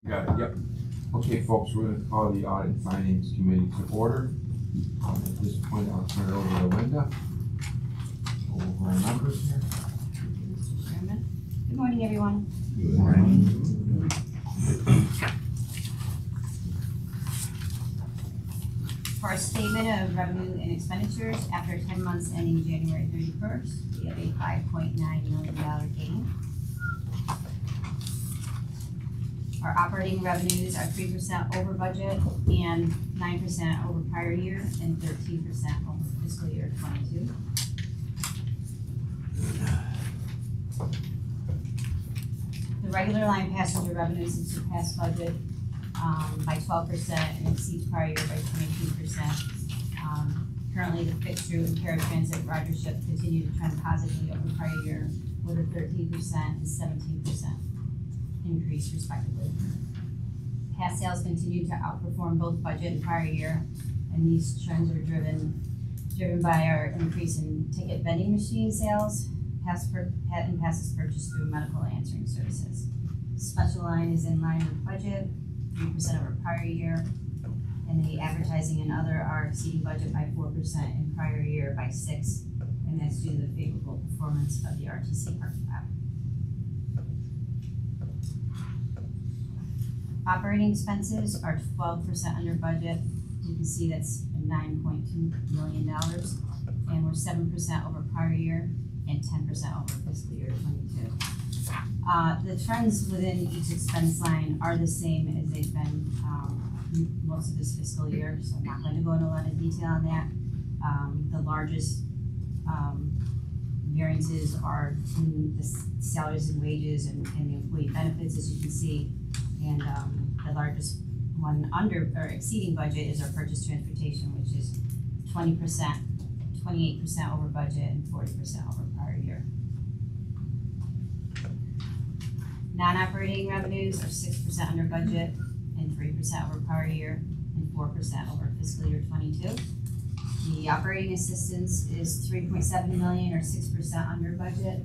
Got it, yep. Okay, folks, we're gonna call the Audit and Finance Committee to order. At this point, I'll turn it over to Linda. Go over our numbers here. Mr. Chairman. Good morning, everyone. Good morning. For our statement of revenue and expenditures, after 10 months ending January 31st, we have a $5.9 million gain. Our operating revenues are 3% over budget and 9% over prior year and 13% over fiscal year 22. The regular line passenger revenues have surpassed budget by 12% and exceeds prior year by 22%. Currently, the fixed route and paratransit ridership continue to trend positively over prior year with a 13% and 17% increase respectively. Pass sales continue to outperform both budget and prior year, and these trends are driven by our increase in ticket vending machine sales, passes purchased through medical answering services. Special line is in line with budget, 3% over prior year, and the advertising and other are exceeding budget by 4% and prior year by 6%, and that's due to the favorable performance of the RTC parking lot. Operating expenses are 12% under budget. You can see that's $9.2 million, and we're 7% over prior year and 10% over fiscal year 22. The trends within each expense line are the same as they've been most of this fiscal year, so I'm not going to go into a lot of detail on that. The largest variances are in the salaries and wages and the employee benefits, as you can see. And the largest one under or exceeding budget is our purchase transportation, which is 20%, 28% over budget and 40% over prior year. Non-operating revenues are 6% under budget and 3% over prior year and 4% over fiscal year 22. The operating assistance is $3.7 million or 6% under budget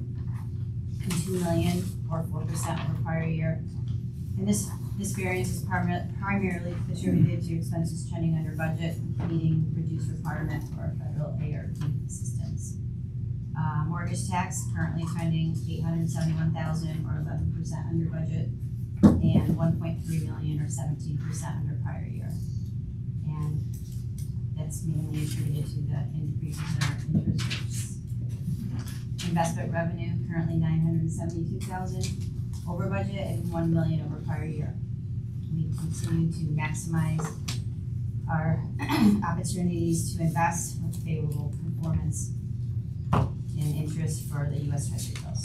and $2 million or 4% over prior year. And this variance is primarily attributed to expenses trending under budget, meeting reduced requirement for federal ARP assistance. Mortgage tax currently trending $871,000 or 11% under budget, and $1.3 million or 17% under prior year. And that's mainly attributed to the increases in our interest rates. Investment revenue currently $972,000 over budget and $1 million over prior year. We continue to maximize our opportunities to invest with favorable performance and interest for the U.S. Treasury bills.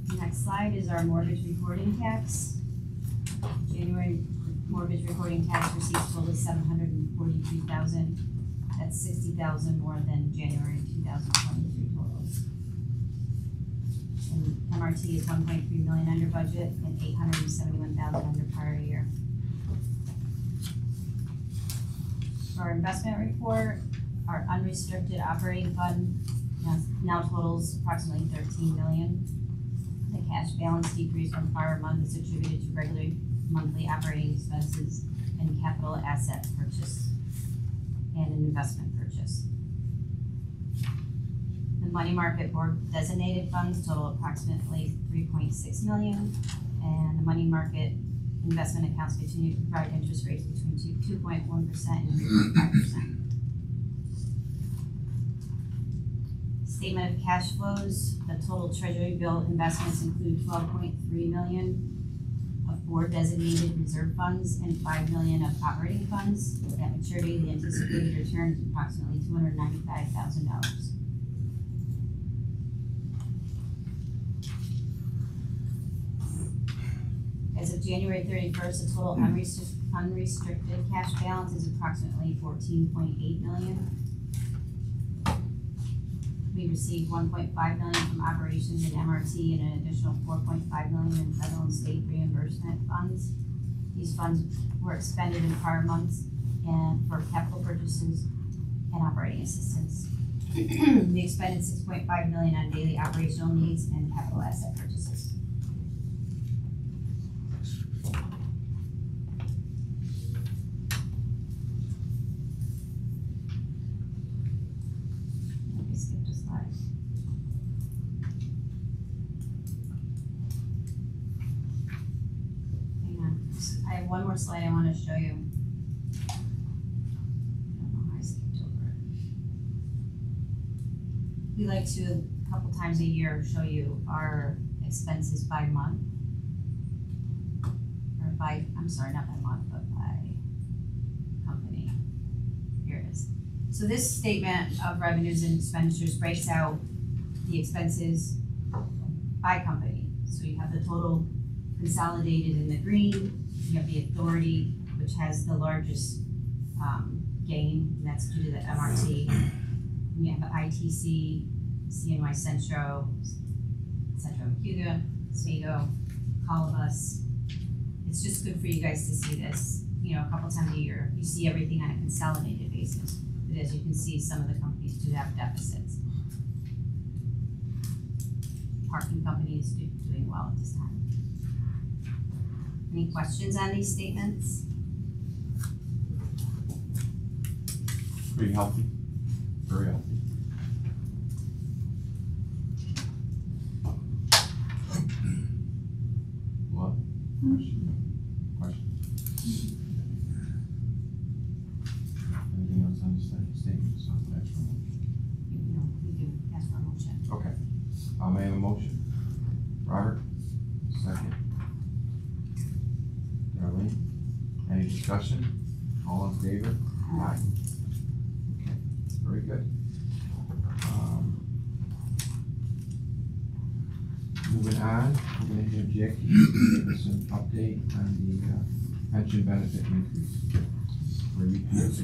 The next slide is our mortgage recording tax. January mortgage recording tax receipts totaled $743,000. That's $60,000 more than January 2023 totals. And MRT is $1.3 million under budget and $871,000 under prior year. For our investment report, our unrestricted operating fund now totals approximately $13 million. The cash balance decrease from prior month is attributed to regular monthly operating expenses and capital asset purchase and an investment purchase. The money market board designated funds total approximately $3.6 million, and the money market investment accounts continue to provide interest rates between 2.1% and 3.5%. Statement of cash flows, the total treasury bill investments include $12.3 million of board designated reserve funds and $5 million of operating funds. At maturity, the anticipated return is approximately $295,000. As of January 31st, the total unrestricted cash balance is approximately $14.8 million. We received $1.5 million from operations in MRT and an additional $4.5 million in federal and state reimbursement funds. These funds were expended in prior months and for capital purchases and operating assistance. We expended $6.5 million on daily operational needs and capital asset purchases. Let me skip a slide. Hang on, I have one more slide I want to show you. I don't know how I skipped over it. We like to, a couple times a year, show you our expenses by month. Or by, I'm sorry, not by month, but by company. Here it is. So this statement of revenues and expenditures breaks out the expenses by company. So you have the total consolidated in the green, you have the authority, which has the largest gain, and that's due to the MRT. And you have the ITC, CNY Centro, Centro Cuga, Sego, Colibus. It's just good for you guys to see this, you know, a couple times a year. You see everything on a consolidated basis. But as you can see, some of the companies do have deficits. Parking companies doing well at this time. Any questions on these statements? Pretty healthy, very healthy. What? Question? Anything else on the statements? No, we can ask for a motion. Okay, may I have a motion? Robert, second. Darlene, any discussion? All in favor? Aye. Okay, very good. Moving on, we're gonna have Jackie give us an update on the pension benefit increase for UPS.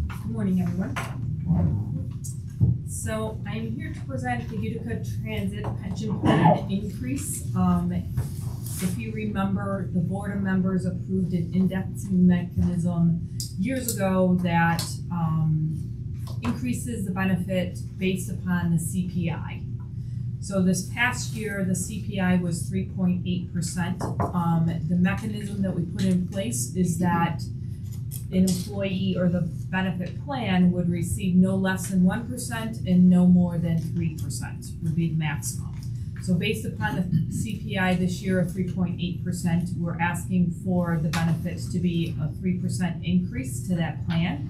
Good morning, everyone. So I'm here to present the Utica Transit Pension Plan increase. If you remember, the board of members approved an indexing mechanism years ago that increases the benefit based upon the CPI. So this past year, the CPI was 3.8%. The mechanism that we put in place is that an employee or the benefit plan would receive no less than 1% and no more than 3% would be the maximum. So based upon the CPI this year of 3.8%, we're asking for the benefits to be a 3% increase to that plan.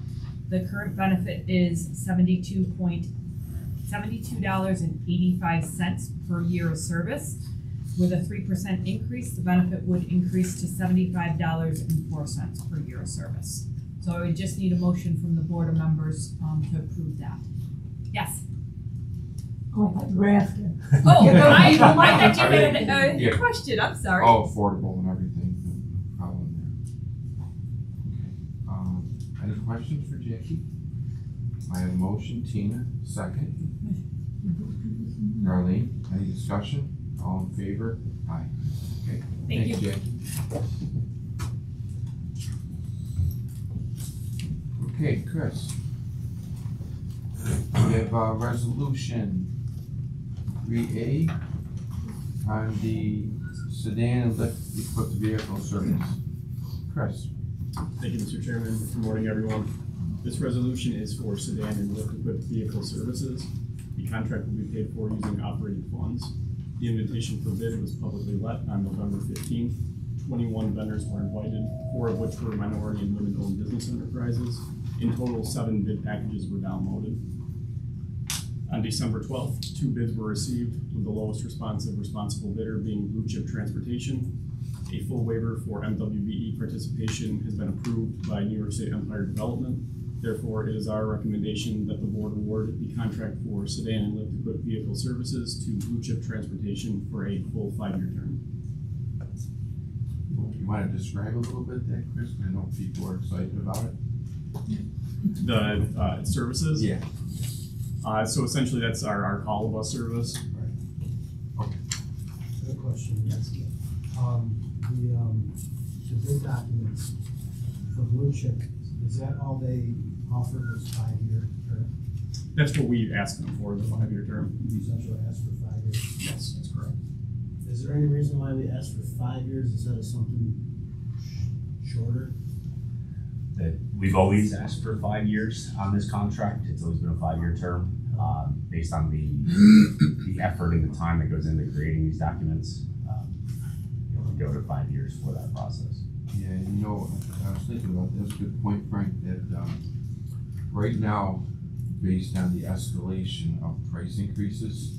The current benefit is $72.85 per year of service. With a 3% increase, the benefit would increase to $75.04 per year of service. So I would just need a motion from the board of members to approve that. Yes? Oh, I thought you were asking. Oh, I thought you had a Yeah. question, I'm sorry. Oh, affordable and everything, no problem there. Okay, any questions for Jackie? I have a motion, Tina, second. Darlene, any discussion? All in favor? Aye. Okay, Thank thanks, you. Jackie. Okay, Chris. We have a resolution 3A on the sedan and lift equipped vehicle service. Chris. Thank you, Mr. Chairman. Good morning, everyone. This resolution is for sedan and lift equipped vehicle services. The contract will be paid for using operating funds. The invitation for bid was publicly let on November 15th. 21 vendors were invited, 4 of which were minority and women-owned business enterprises. In total, 7 bid packages were downloaded. On December 12th, 2 bids were received, with the lowest responsible bidder being Blue Chip Transportation. A full waiver for MWBE participation has been approved by New York State Empire Development. Therefore, it is our recommendation that the board award the contract for sedan and lift equipped vehicle services to Blue Chip Transportation for a full 5-year term. You want to describe a little bit that, Chris? I know people are excited about it. The services? Yeah. So essentially that's our call bus service. Okay. Good question. Yes. The bid documents for Blue Chip, Is that all they offered was 5-year term? That's what we asked them for, the 5-year term. You essentially asked for 5 years. Yes, that's correct. Is there any reason why we asked for 5 years instead of something shorter? That we've always asked for 5 years on this contract. It's always been a 5-year term, based on the effort and the time that goes into creating these documents. We go to 5 years for that process. Yeah, and I was thinking about this, good point, Frank, that, right now, based on the escalation of price increases,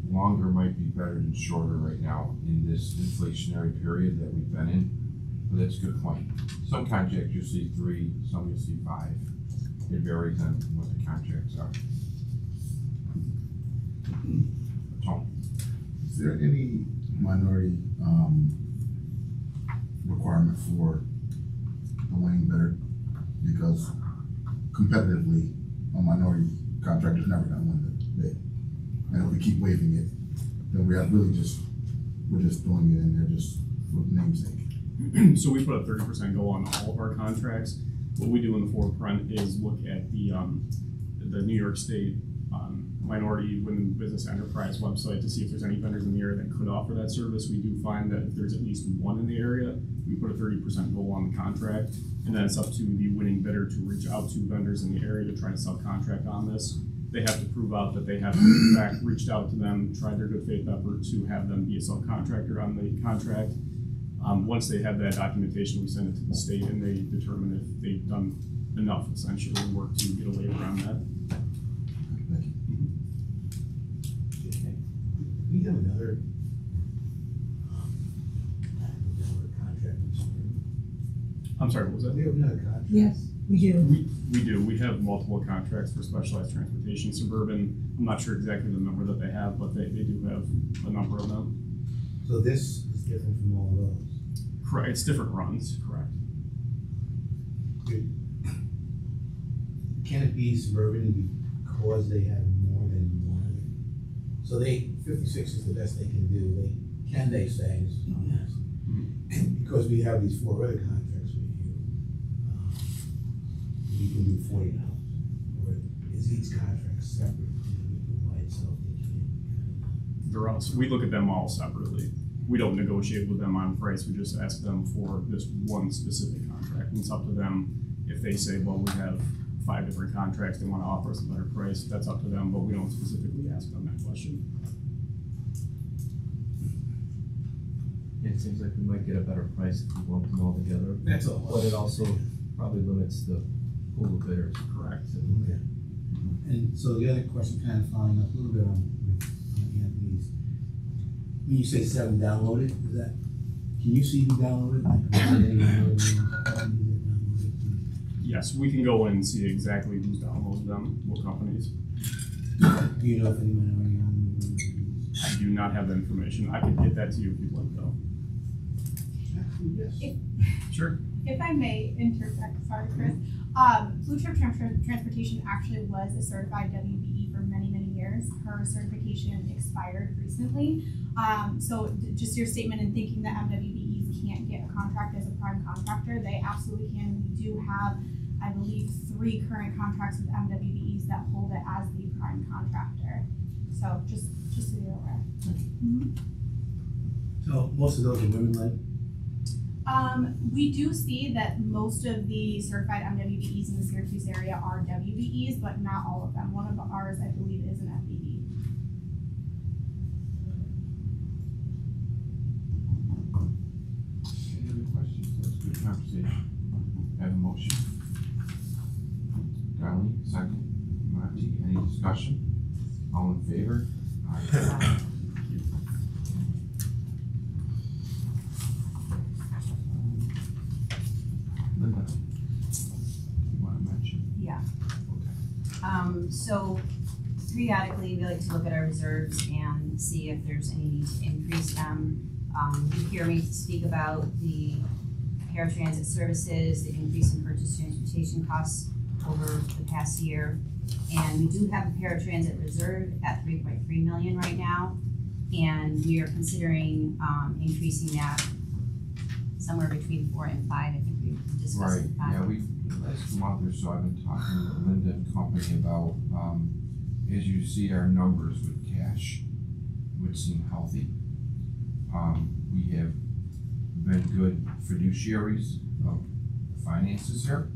longer might be better than shorter right now in this inflationary period that we've been in. But that's a good point. Some contracts you'll see 3, some you'll see 5. It varies on what the contracts are. Tom? Is there any minority requirement for the winning bidder? Because competitively, a minority contractor is never gonna win the bid. And if we keep waiving it, then we're just doing it and they're just for namesake. So we put a 30% goal on all of our contracts. What we do in the forefront is look at the New York State Minority Women Business Enterprise website to see if there's any vendors in the area that could offer that service. We do find that if there's at least one in the area, we put a 30% goal on the contract, and then it's up to the winning bidder to reach out to vendors in the area to try to subcontract on this. They have to prove out that they have in fact reached out to them, tried their good faith effort to have them be a subcontractor on the contract. Once they have that documentation, we send it to the state and they determine if they've done enough essentially work to get a waiver on that. Thank you. We have another contract. I'm sorry, what was that? We have another contract. Yes, we do. We do. We have multiple contracts for specialized transportation. Suburban, I'm not sure exactly the number that they have, but they do have a number of them. So this is different from all of those. Correct. It's different runs, correct. Can it be Suburban because they have more than one? So 56 is the best they can do. They say, yes. Because we have these 4 other contracts with you, we can do 40 now. Or is each contract separate? By itself, they can't. They're all, we look at them all separately. We don't negotiate with them on price. We just ask them for this one specific contract. And it's up to them if they say, well, we have 5 different contracts, they want to offer us a better price. That's up to them, but we don't specifically ask them that question. It seems like we might get a better price if we lump them all together. That's all. But it also probably limits the pool of bidders. Correct. Okay. And so the other question, kind of following up a little bit on Anthony's. When you say 7 downloaded, is that, can you see who downloaded? Yes, we can go in and see exactly who's downloaded them, what companies. Do you know if any minority owned? I do not have the information. I can get that to you if you'd like, though. Yes. Sure. If I may interject, sorry, Chris. Blue Trip Transportation actually was a certified WBE for many, many years. Her certification expired recently. So just your statement in thinking that MWBEs can't get a contract as a prime contractor, they absolutely can. We do have, I believe, 3 current contracts with MWBEs that hold it as the prime contractor. So just so you're aware. So most of those are women-led? We do see that most of the certified MWBEs in the Syracuse area are WBEs, but not all of them. One of ours, I believe, is an FBE. Any other questions? That's a good conversation. Have a motion. Darlene, second. Monty, any discussion? All in favor? Aye. Linda, you want to mention? Yeah. Okay. So periodically, we like to look at our reserves and see if there's any need to increase them. You hear me speak about the paratransit services, the increase in purchase transportation costs over the past year. And we do have a paratransit reserve at 3.3 million right now. And we are considering increasing that somewhere between 4 and 5. I think we we discuss Right, it. yeah, last month or so, I've been talking with Linda and company about, as you see our numbers with cash, which seem healthy. We have been good fiduciaries of finances here.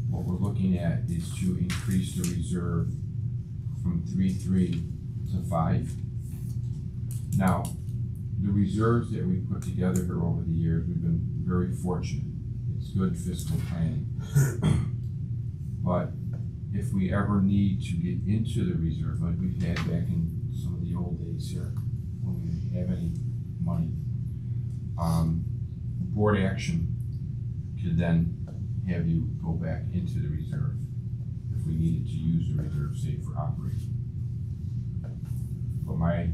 What we're looking at is to increase the reserve from 3.3 to 5. Now, the reserves that we put together here over the years, we've been very fortunate. It's good fiscal planning. But if we ever need to get into the reserve, like we've had back in some of the old days here, when we didn't have any money, board action could then have you go back into the reserve if we needed to use the reserve, say, for operating. But I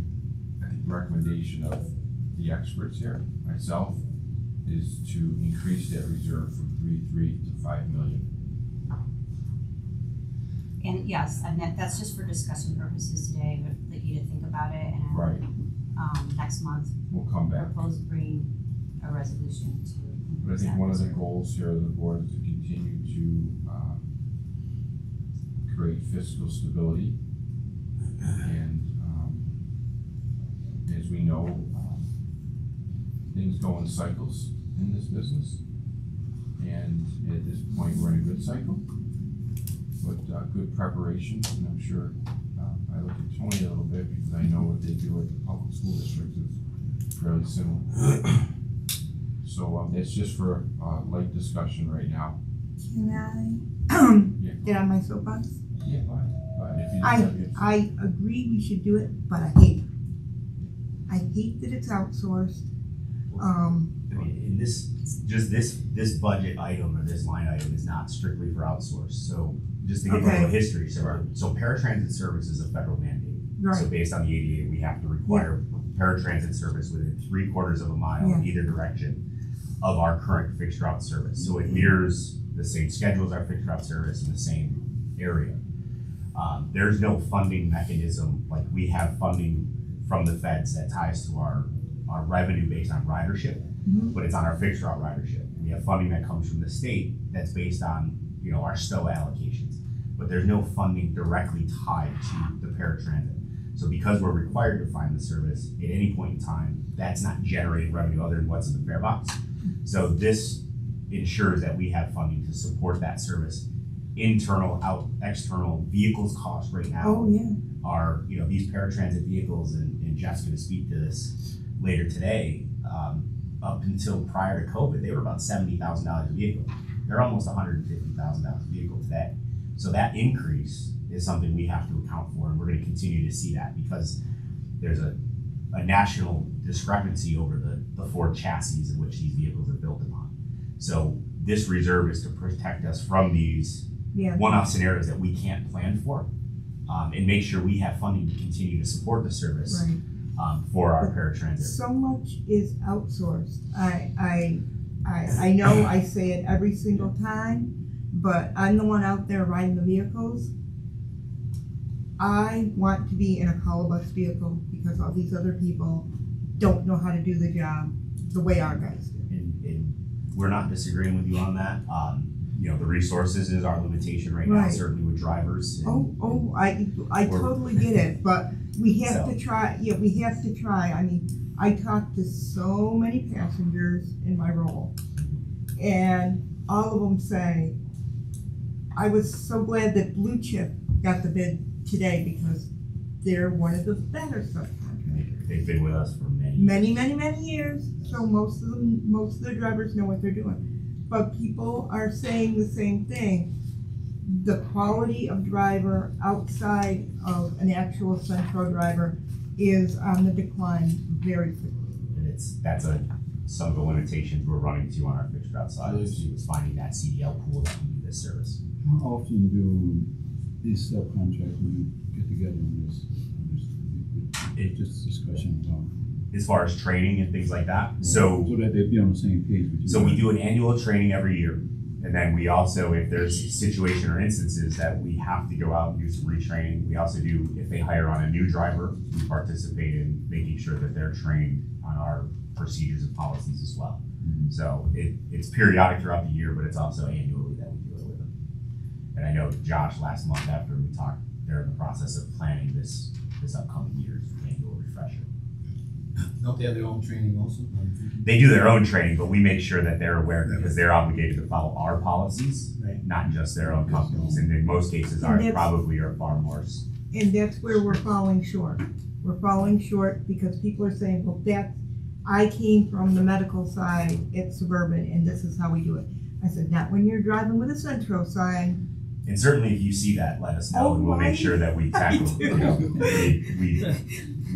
think the recommendation of the experts here, myself, is to increase that reserve from 3.3 to 5 million. And yes, and that's just for discussion purposes today, but I'd like you to think about it and Right, next month, we'll come back. bring a resolution to. But I think one of the goals here of the board is to continue to create fiscal stability. And as we know, things go in cycles in this business. And at this point, we're in a good cycle. But good preparation, and I'm sure I look at Tony a little bit because I know what they do at the public school districts is fairly similar. So it's just for light discussion right now. Can Yeah. I get on my soapbox? Yeah, but if you don't have I agree we should do it, but I hate it. I hate that it's outsourced. I mean, in this budget item or this line item is not strictly for outsource. So just to give you a little history, so paratransit service is a federal mandate. So Right, based on the ADA, we have to require paratransit service within 3/4 of a mile in either direction of our current fixed route service. So it mirrors the same schedule as our fixed route service in the same area. There's no funding mechanism, like we have funding from the feds that ties to our revenue based on ridership, but it's on our fixed route ridership. We have funding that comes from the state that's based on, our STOA allocations, but there's no funding directly tied to the paratransit. So because we're required to find the service at any point in time, that's not generating revenue other than what's in the fare box. So this ensures that we have funding to support that service. Internal, external vehicles cost right now oh, yeah, are, these paratransit vehicles, and Jeff's gonna speak to this later today, up until prior to COVID, they were about $70,000 a vehicle. They're almost $150,000 a vehicle today. So that increase is something we have to account for, and we're gonna continue to see that because there's a national discrepancy over the Ford chassis in which these vehicles are built upon. So this reserve is to protect us from these yeah. one-off scenarios that we can't plan for, and make sure we have funding to continue to support the service Right. For our paratransit. So much is outsourced. I know I say it every single time, but I'm the one out there riding the vehicles. I want to be in a call bus vehicle because all these other people don't know how to do the job the way our guys do. And we're not disagreeing with you on that. The resources is our limitation right now, Right. certainly with drivers. I totally get it, but we have to try, we have to try. I mean, I talk to so many passengers in my role, and all of them say, I was so glad that Blue Chip got the bid today because they're one of the better subcontractors. They've been with us for Many years, so most of the drivers know what they're doing. But people are saying the same thing. The quality of driver outside of an actual Centro driver is on the decline very quickly. And some of the limitations we're running to on our fixed route side is finding that CDL pool that can do this service. How often do these subcontractors get together on this discussion about? As far as training and things like that, so that they'd be on the same page with you. So we do an annual training every year, and then we also, if there's a situation or instances that we have to go out and do some retraining, we also do, if they hire on a new driver, we participate in making sure that they're trained on our procedures and policies as well. So it's periodic throughout the year, but it's also annually that we do it with them. And I know Josh last month after we talked, they're in the process of planning this upcoming year's annual refresher. Don't they have their own training also? They do their own training, but we make sure that they're aware because they're obligated to follow our policies, Right. not just their own companies. And in most cases, And ours that's- probably are far more. And that's where we're falling short. We're falling short because people are saying, well, I came from the medical side at Suburban and this is how we do it. I said, not when you're driving with a Centro sign. And certainly if you see that, let us know Oh, and we'll make sure that we tackle,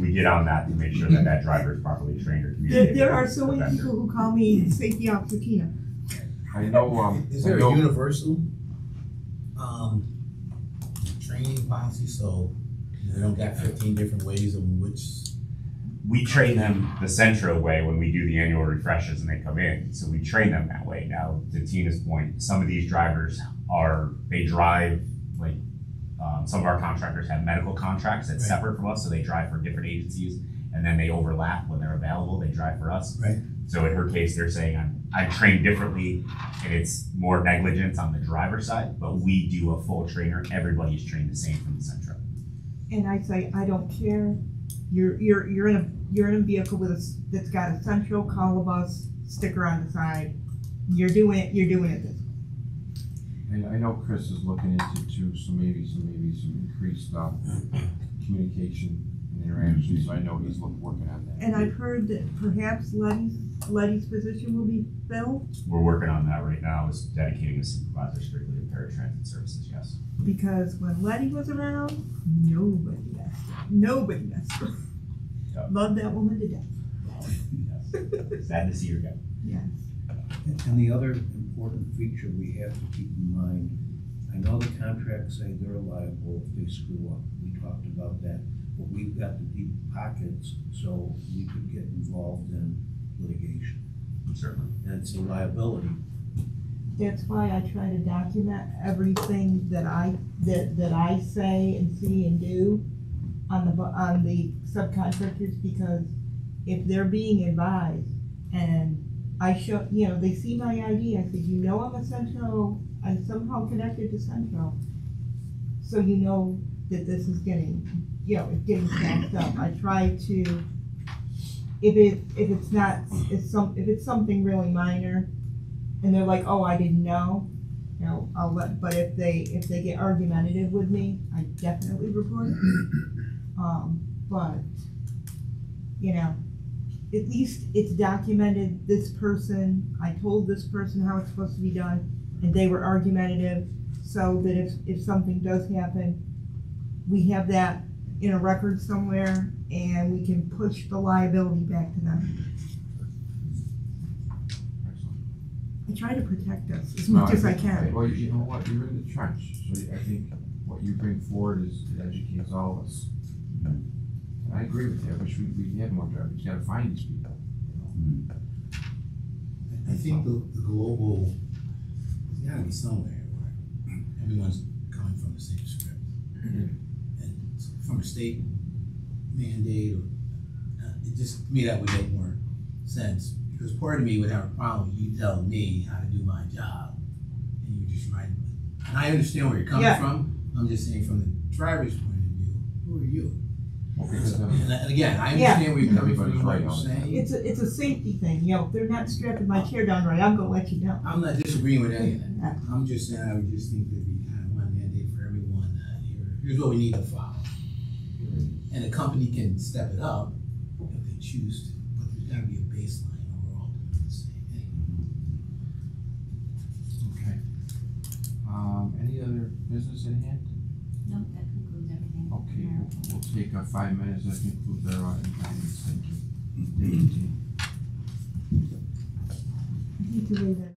we get on that to make sure that that driver is properly trained or communicated. There are so with many the people vendor. who call me safety officer Tina. I know, Is I there know- a universal, training policy, so they don't got 15 different ways of which? We train them the Centro way when we do the annual refreshes and they come in. So we train them that way. Now, to Tina's point, some of these drivers they drive like, some of our contractors have medical contracts that's Right. separate from us, so they drive for different agencies and then they overlap when they're available, they drive for us. Right. So in her case, they're saying I'm trained differently and it's more negligence on the driver's side, but we do a full trainer. Everybody's trained the same from the Centro. And I say, I don't care. You're in a vehicle that's got a Centro Call of Us sticker on the side. You're doing it this way. And I know Chris is looking into too, so maybe some increased communication and interaction, so I know he's working on that. And I've heard that perhaps Letty's position will be filled We're working on that right now, is dedicating a supervisor strictly to paratransit services, yes. because when Letty was around, nobody messed her. Nobody messed her. Yep. Loved that woman to death. Yes. Sad to see her go. Yes. And the other important feature we have to keep in mind, I know the contracts say they're liable if they screw up. We talked about that, but we've got the deep pockets, so we could get involved in litigation. Certainly. And it's a liability. That's why I try to document everything that I say and see and do on the subcontractors, because if they're being advised and I show, they see my ID, I said, I'm a Centro, I'm somehow connected to Centro. So that this is getting, it's getting stacked up. I try to, if it's something really minor and they're like, oh, I didn't know, but if they get argumentative with me, I definitely report it. But, at least it's documented, this person, I told this person how it's supposed to be done, and they were argumentative, so that if something does happen, we have that in a record somewhere, and we can push the liability back to them. Excellent. I try to protect us as No, much as I think- can. Well, you know what, you're in the trench, so I think what you bring forward it educates all of us. And I agree with you, I wish we had more drivers, you gotta find these people, I think the global, there's gotta be somewhere where everyone's coming from the same script. And from a state mandate, or, it just, to me, that would make more sense. Because part of me would have a problem with you telling me how to do my job, and you just write it. And I understand where you're coming Yeah. from, I'm just saying from the driver's point of view, who are you? Well, because And again, I Yeah. understand where you're coming from, Everybody's and what right you're all the time. saying. It's a safety thing, if they're not strapping my chair down right, I'm gonna let you know. I'm not disagreeing with any of that. Yeah. I'm just saying, I would just think there'd be kind of one mandate for everyone, here's what we need to follow. And the company can step it up if they choose to, but there's gotta be a baseline overall doing the same thing. Okay. Any other business in hand? No, that concludes everything. Okay, Mayor. we'll take 5 minutes, that concludes our items, thank you. Thank you. I hate to leave it.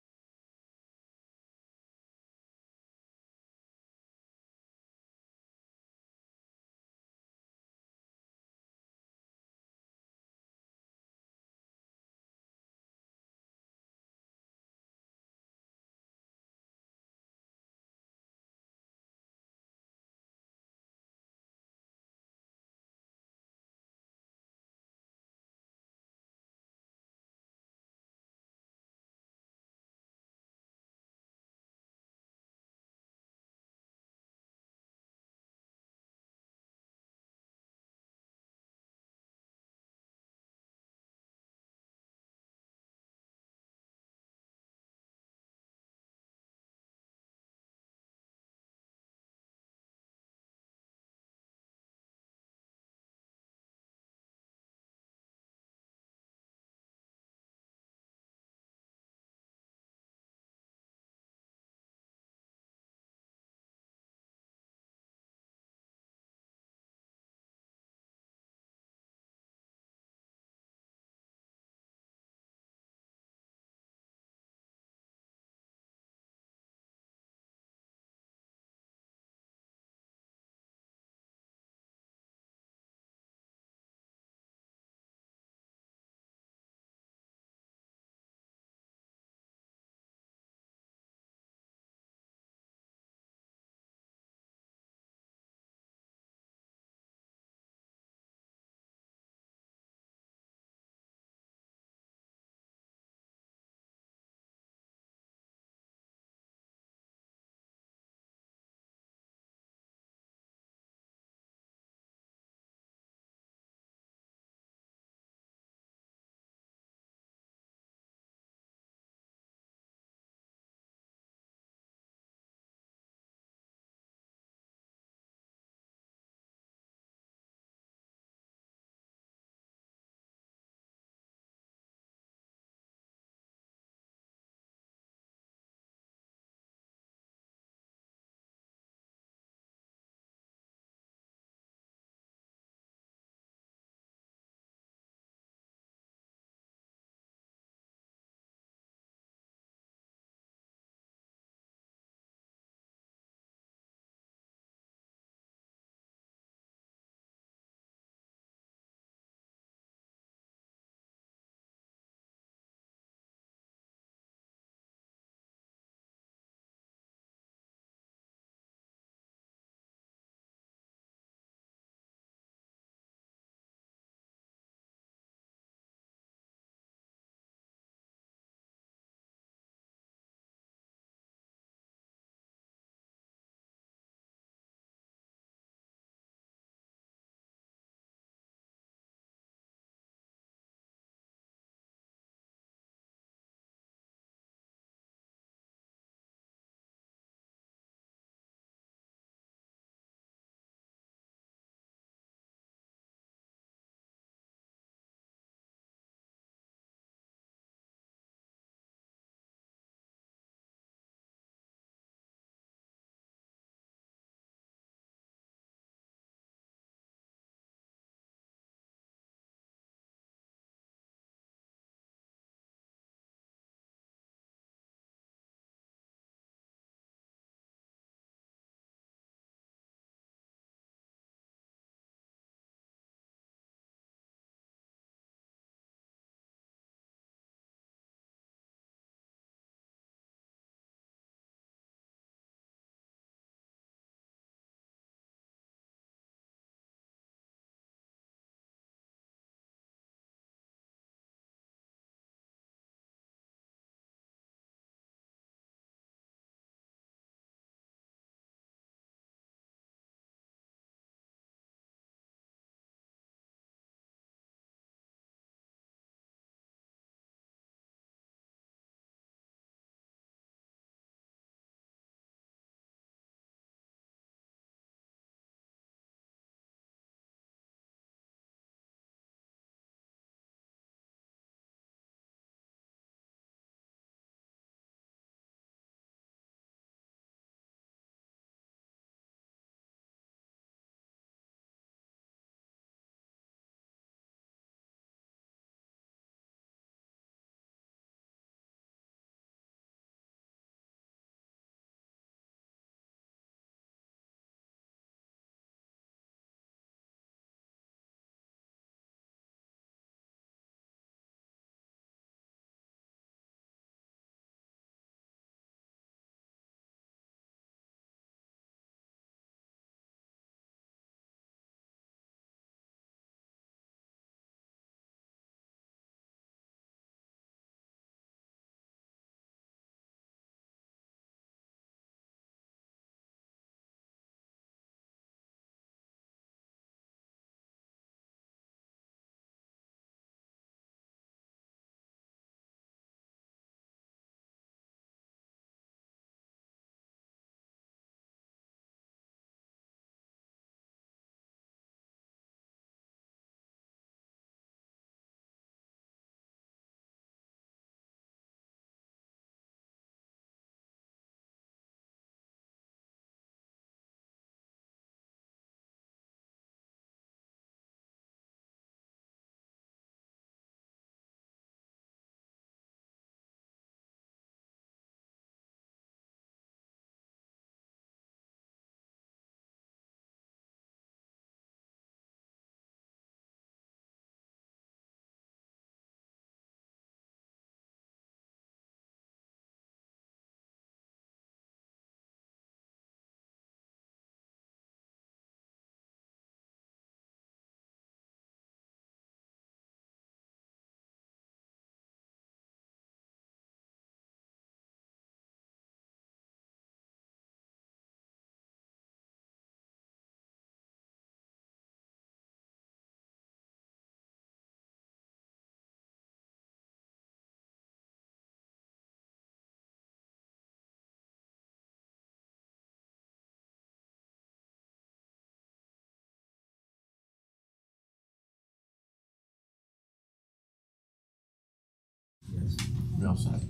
We all set?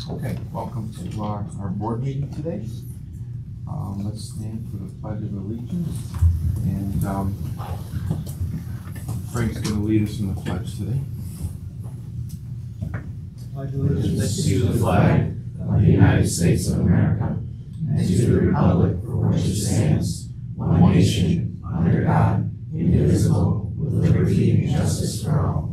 Okay, welcome to our board meeting today. Let's stand for the Pledge of Allegiance. And Frank's going to lead us in the pledge today. Allegiance to the flag of the United States of America and to the republic for which it stands, one nation, under God, indivisible, with liberty and justice for all.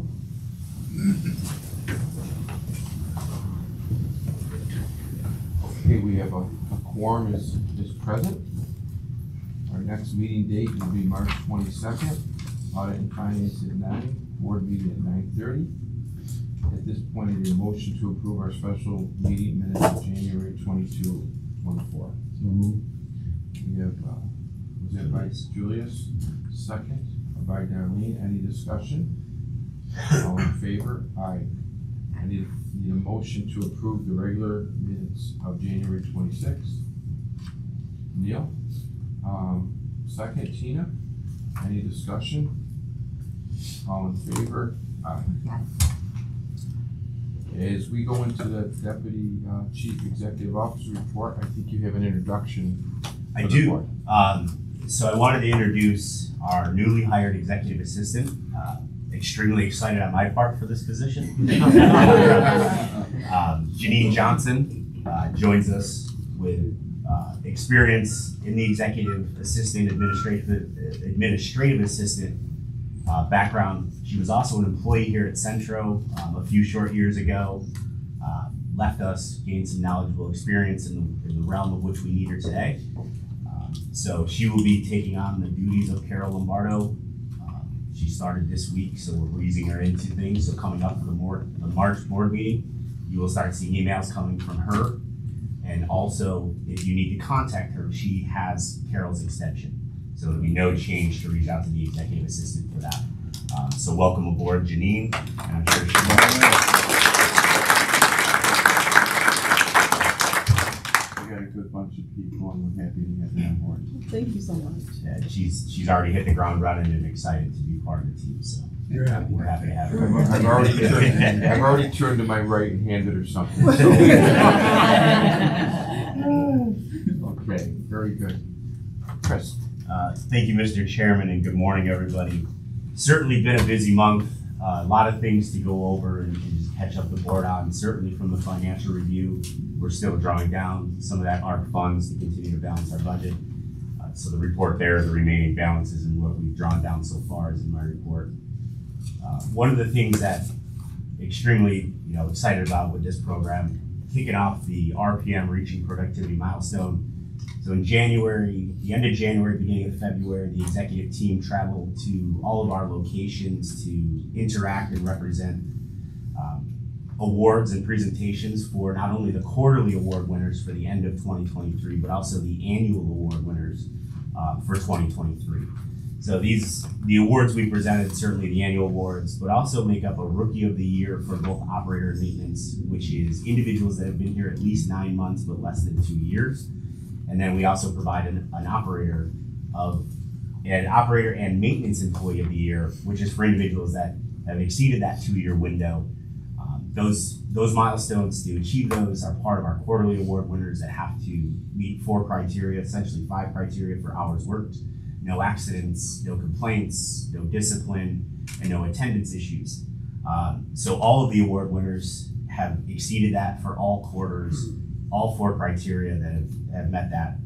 Okay, we have a quorum is present. Our next meeting date will be March 22nd. Audit and Finance at 9, board meeting at 9:30. At this point, I need a motion to approve our special meeting minutes of January 22, 24. So move. We have, was that by Julius? Second, by Darlene. Any discussion? All in favor? Aye. I need a motion to approve the regular minutes of January 26th. Neil? Second, Tina? Any discussion? All in favor? Aye. As we go into the Deputy Chief Executive Officer report, I think you have an introduction. I do. So I wanted to introduce our newly hired executive assistant. Extremely excited on my part for this position. Janine Johnson joins us with experience in the executive assistant, administrative assistant background. She was also an employee here at Centro a few short years ago. Left us, gained some knowledgeable experience in the realm of which we need her today. So she will be taking on the duties of Carol Lombardo. She started this week, so we're easing her into things. So coming up for the March board meeting, you will start seeing emails coming from her. And also, if you need to contact her, she has Carol's extension. So there'll be no change to reach out to the executive assistant for that. So welcome aboard, Janine, and I'm sure We got a good bunch of people, and we're happy to have you on board. Thank you so much. Yeah, she's already hit the ground running and excited to be part of the team. So You're happy. we're happy to have her. I've already turned to my right and handed her something. So. Okay, very good. Chris. Thank you, Mr. Chairman, and good morning, everybody. Certainly been a busy month. A lot of things to go over and just catch up the board on. Certainly from the financial review, we're still drawing down some of that ARC funds to continue to balance our budget. So the report there, the remaining balances and what we've drawn down so far is in my report. One of the things that extremely excited about with this program, kicking off the RPM reaching productivity milestone. So in January, the end of January, beginning of February, the executive team traveled to all of our locations to interact and represent awards and presentations for not only the quarterly award winners for the end of 2023, but also the annual award winners for 2023. So the awards we presented, certainly the annual awards, but also make up a Rookie of the Year for both operator and maintenance, which is individuals that have been here at least 9 months, but less than 2 years. And then we also provide an operator and maintenance employee of the year, which is for individuals that have exceeded that 2-year window. Those milestones, to achieve those, are part of our quarterly award winners that have to meet 4 criteria, essentially 5 criteria for hours worked: no accidents, no complaints, no discipline, and no attendance issues. So all of the award winners have exceeded that for all quarters, all 4 criteria that have met that.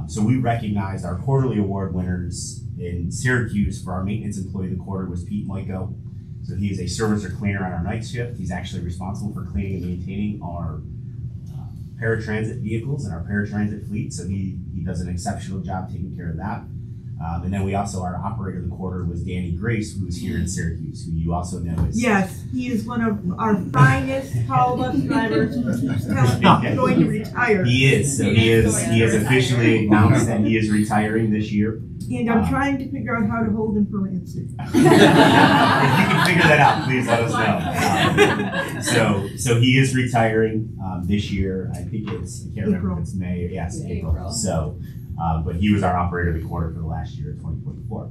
So we recognized our quarterly award winners in Syracuse. For our maintenance employee of the quarter was Pete Moiko. So he is a service or cleaner on our night shift. He's actually responsible for cleaning and maintaining our paratransit vehicles and our paratransit fleet. So he does an exceptional job taking care of that. And then we also, our operator of the quarter was Danny Grace, who's here in Syracuse, who you also know is. Yes, he is one of our finest call bus drivers who keeps telling me he's going to retire. He is. So he has officially announced that he is retiring this year. And I'm trying to figure out how to hold him for ransom. If you can figure that out, please let us know. So he is retiring this year. I think I can't remember if it's May or yes, April. So, but he was our operator of the quarter for the last year of 2024.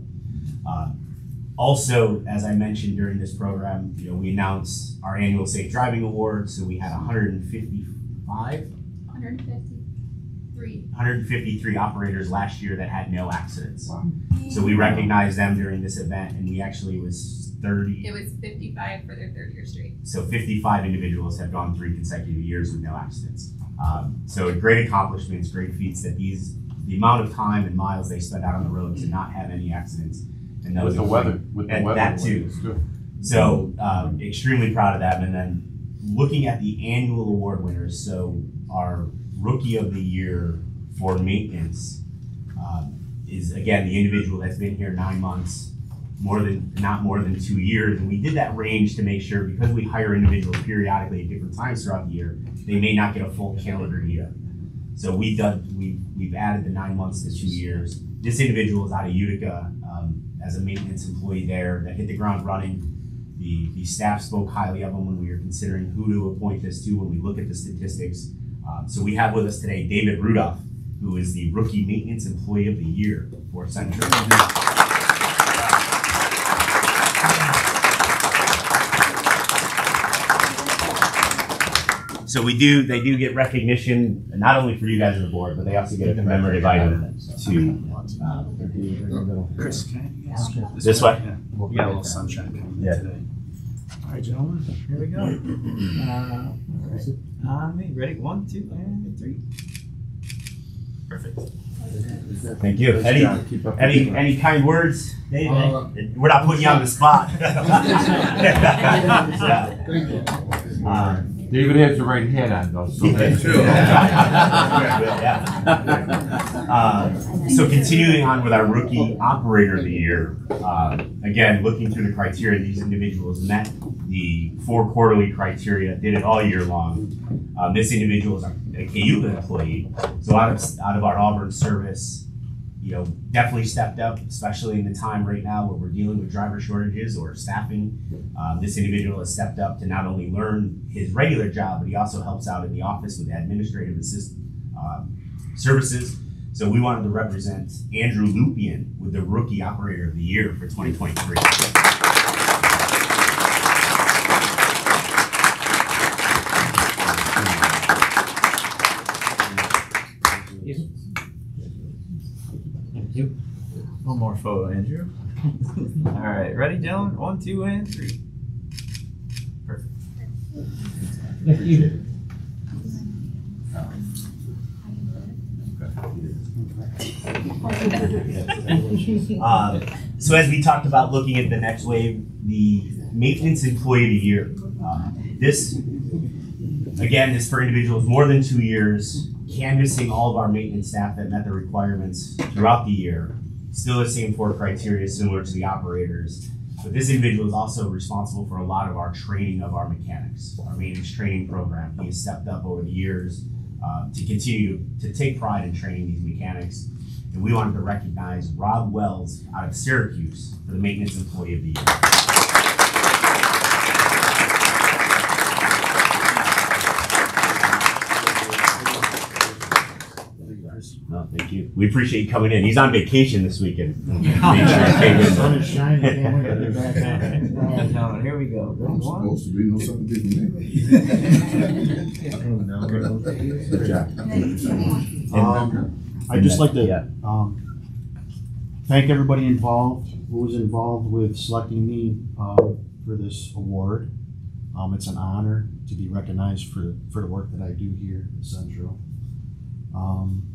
Also, as I mentioned during this program, we announced our annual Safe Driving Award. So we had 153 operators last year that had no accidents. Wow. So we recognized them during this event, and we actually was 30. It was 55 for their third year straight. So 55 individuals have gone 3 consecutive years with no accidents. So great accomplishments, great feats that the amount of time and miles they spent out on the road to not have any accidents. And with the weather, that too. So extremely proud of them. And then looking at the annual award winners, so our Rookie of the Year for maintenance is again the individual that's been here 9 months, not more than 2 years. And we did that range to make sure, because we hire individuals periodically at different times throughout the year, they may not get a full calendar year. So we've added the 9 months to 2 years. This individual is out of Utica as a maintenance employee there that hit the ground running. The staff spoke highly of him when we were considering who to appoint this to when we look at the statistics. So we have with us today David Rudolph, who is the Rookie Maintenance Employee of the Year for Central. So they do get recognition, not only for you guys on the board, but they also get a commemorative item to Chris, can I ask you this way. We got a little sunshine coming in today. All right, gentlemen, here we go. All right, me, ready? 1, 2, and 3. Perfect. Thank you. Any kind words, Dave? We're not putting you on the spot. David has the right hat on though, so that's true. So continuing on with our Rookie Operator of the Year, again, looking through the criteria, these individuals met the 4 quarterly criteria, did it all year long. This individual is a Cayuga employee, so out of our Auburn service, definitely stepped up, especially in the time right now where we're dealing with driver shortages or staffing. This individual has stepped up to not only learn his regular job, but he also helps out in the office with administrative services. So we wanted to represent Andrew Lupian with the Rookie Operator of the Year for 2023. Thank you. One more photo, Andrew. All right, ready, gentlemen? 1, 2, and 3. Perfect. Thank you. So as we talked about looking at the next wave, the Maintenance Employee of the Year. This for individuals more than 2 years, canvassing all of our maintenance staff that met the requirements throughout the year. Still the same 4 criteria similar to the operators. But this individual is also responsible for a lot of our training of our mechanics, our maintenance training program. He has stepped up over the years to continue to take pride in training these mechanics. And we wanted to recognize Rob Wells out of Syracuse for the Maintenance Employee of the Year. No, thank you. We appreciate you coming in. He's on vacation this weekend. The sun is shining. Can't wait to get back out. Here we go. I'm supposed to be no something different. Good job. I'd just like to thank everybody involved who was involved with selecting me for this award. It's an honor to be recognized for the work that I do here at Central.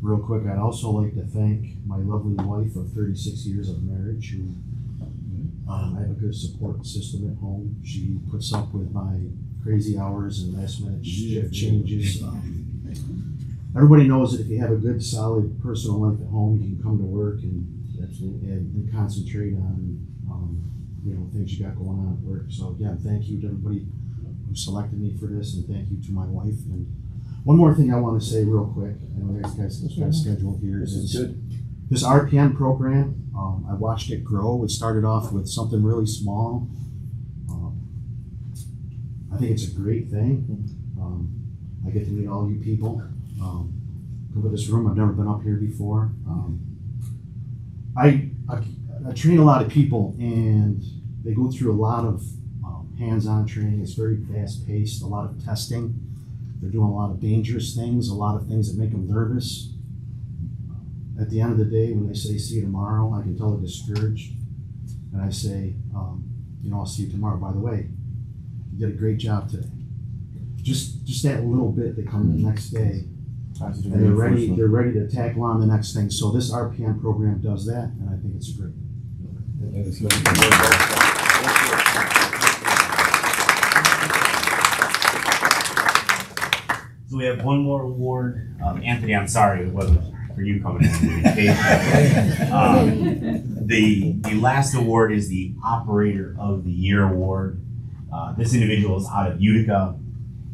Real quick, I'd also like to thank my lovely wife of 36 years of marriage, who I have a good support system at home. She puts up with my crazy hours and last minute shift changes. Everybody knows that if you have a good, solid personal life at home, you can come to work and concentrate on things you got going on at work. So again, thank you to everybody who selected me for this, and thank you to my wife. And one more thing I want to say real quick, I know you guys got a schedule here. This RPN program, I watched it grow. It started off with something really small. I think it's a great thing. I get to meet all you people. Come to this room. I've never been up here before. I train a lot of people, and they go through a lot of hands-on training. It's very fast-paced, a lot of testing. They're doing a lot of dangerous things, a lot of things that make them nervous. At the end of the day, when they say, see you tomorrow, I can tell they're discouraged. And I say, I'll see you tomorrow. By the way, you did a great job today. Just that little bit, they come the next day, and they're ready to tackle on the next thing. So this RPM program does that, and I think it's a great thing. So we have one more award. Anthony, I'm sorry, it wasn't for you coming in. The last award is the Operator of the Year award. This individual is out of Utica.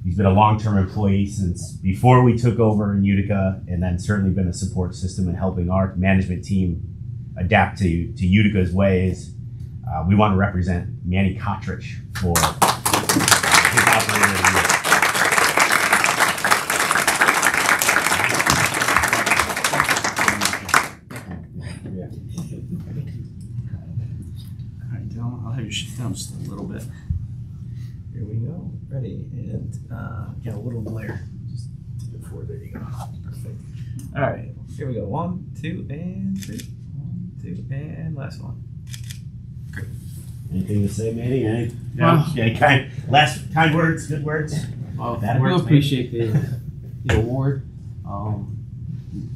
He's been a long-term employee since before we took over in Utica, and then certainly been a support system in helping our management team adapt to Utica's ways. We want to represent Manny Kotrich for his Operator of the Year. I'll have you shift down just a little bit. Here we go. Ready, and get a little glare. Just do it forward. There you go. Perfect. All right, here we go. 1, 2, and 3. 1, 2, and last one. Great. Anything to say, Manny? Any last kind words, good words? Well, Bad I words, really appreciate the award.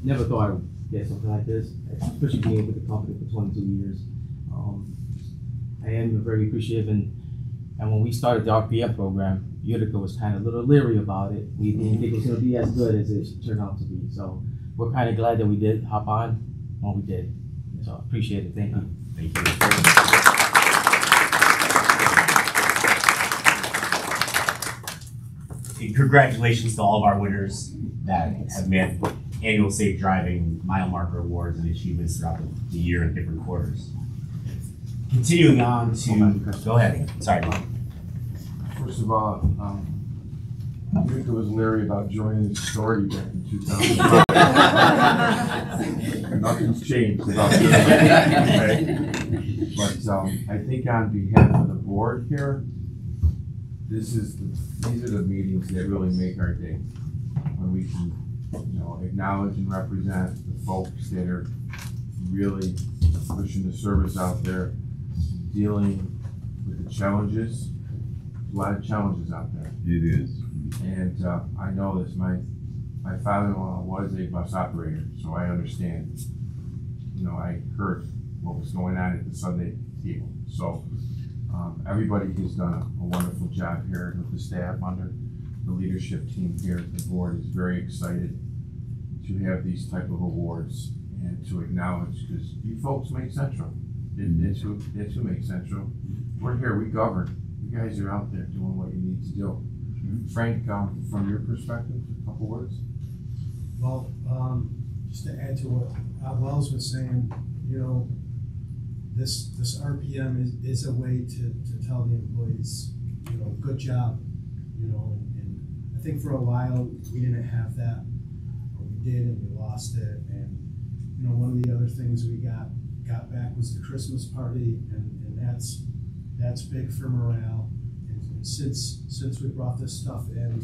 Never thought I would get something like this, especially being with the company for 22 years. I am very appreciative, and when we started the RPM program, Utica was kind of a little leery about it. We didn't think it was going to be as good as it turned out to be. So we're kind of glad that we did hop on when we did. So I appreciate it. Thank you. Thank you. And congratulations to all of our winners that have met annual Safe Driving Mile Marker Awards and achievements throughout the year in different quarters. Continuing on to, go ahead. Sorry, Mike. First of all, Utica was leery about joining the story back in 2005. Nothing's changed about this. But I think on behalf of the board here, these are the meetings that really make our day. When we can, acknowledge and represent the folks that are really pushing the service out there, dealing with the challenges. There's a lot of challenges out there. It is. And I know this. My father-in-law was a bus operator, so I understand. I heard what was going on at the Sunday table. So everybody has done a wonderful job here with the staff under the leadership team here. The board is very excited to have these type of awards and to acknowledge, because you folks make Central. That's who makes Central. We're here, we govern. You guys are out there doing what you need to do. Frank, from your perspective, a couple words? Well, just to add to what Wells was saying, this RPM is a way to tell the employees, good job, and I think for a while we didn't have that, or we did and we lost it, and one of the other things we got back was the Christmas party, and that's big for morale. And since we brought this stuff in,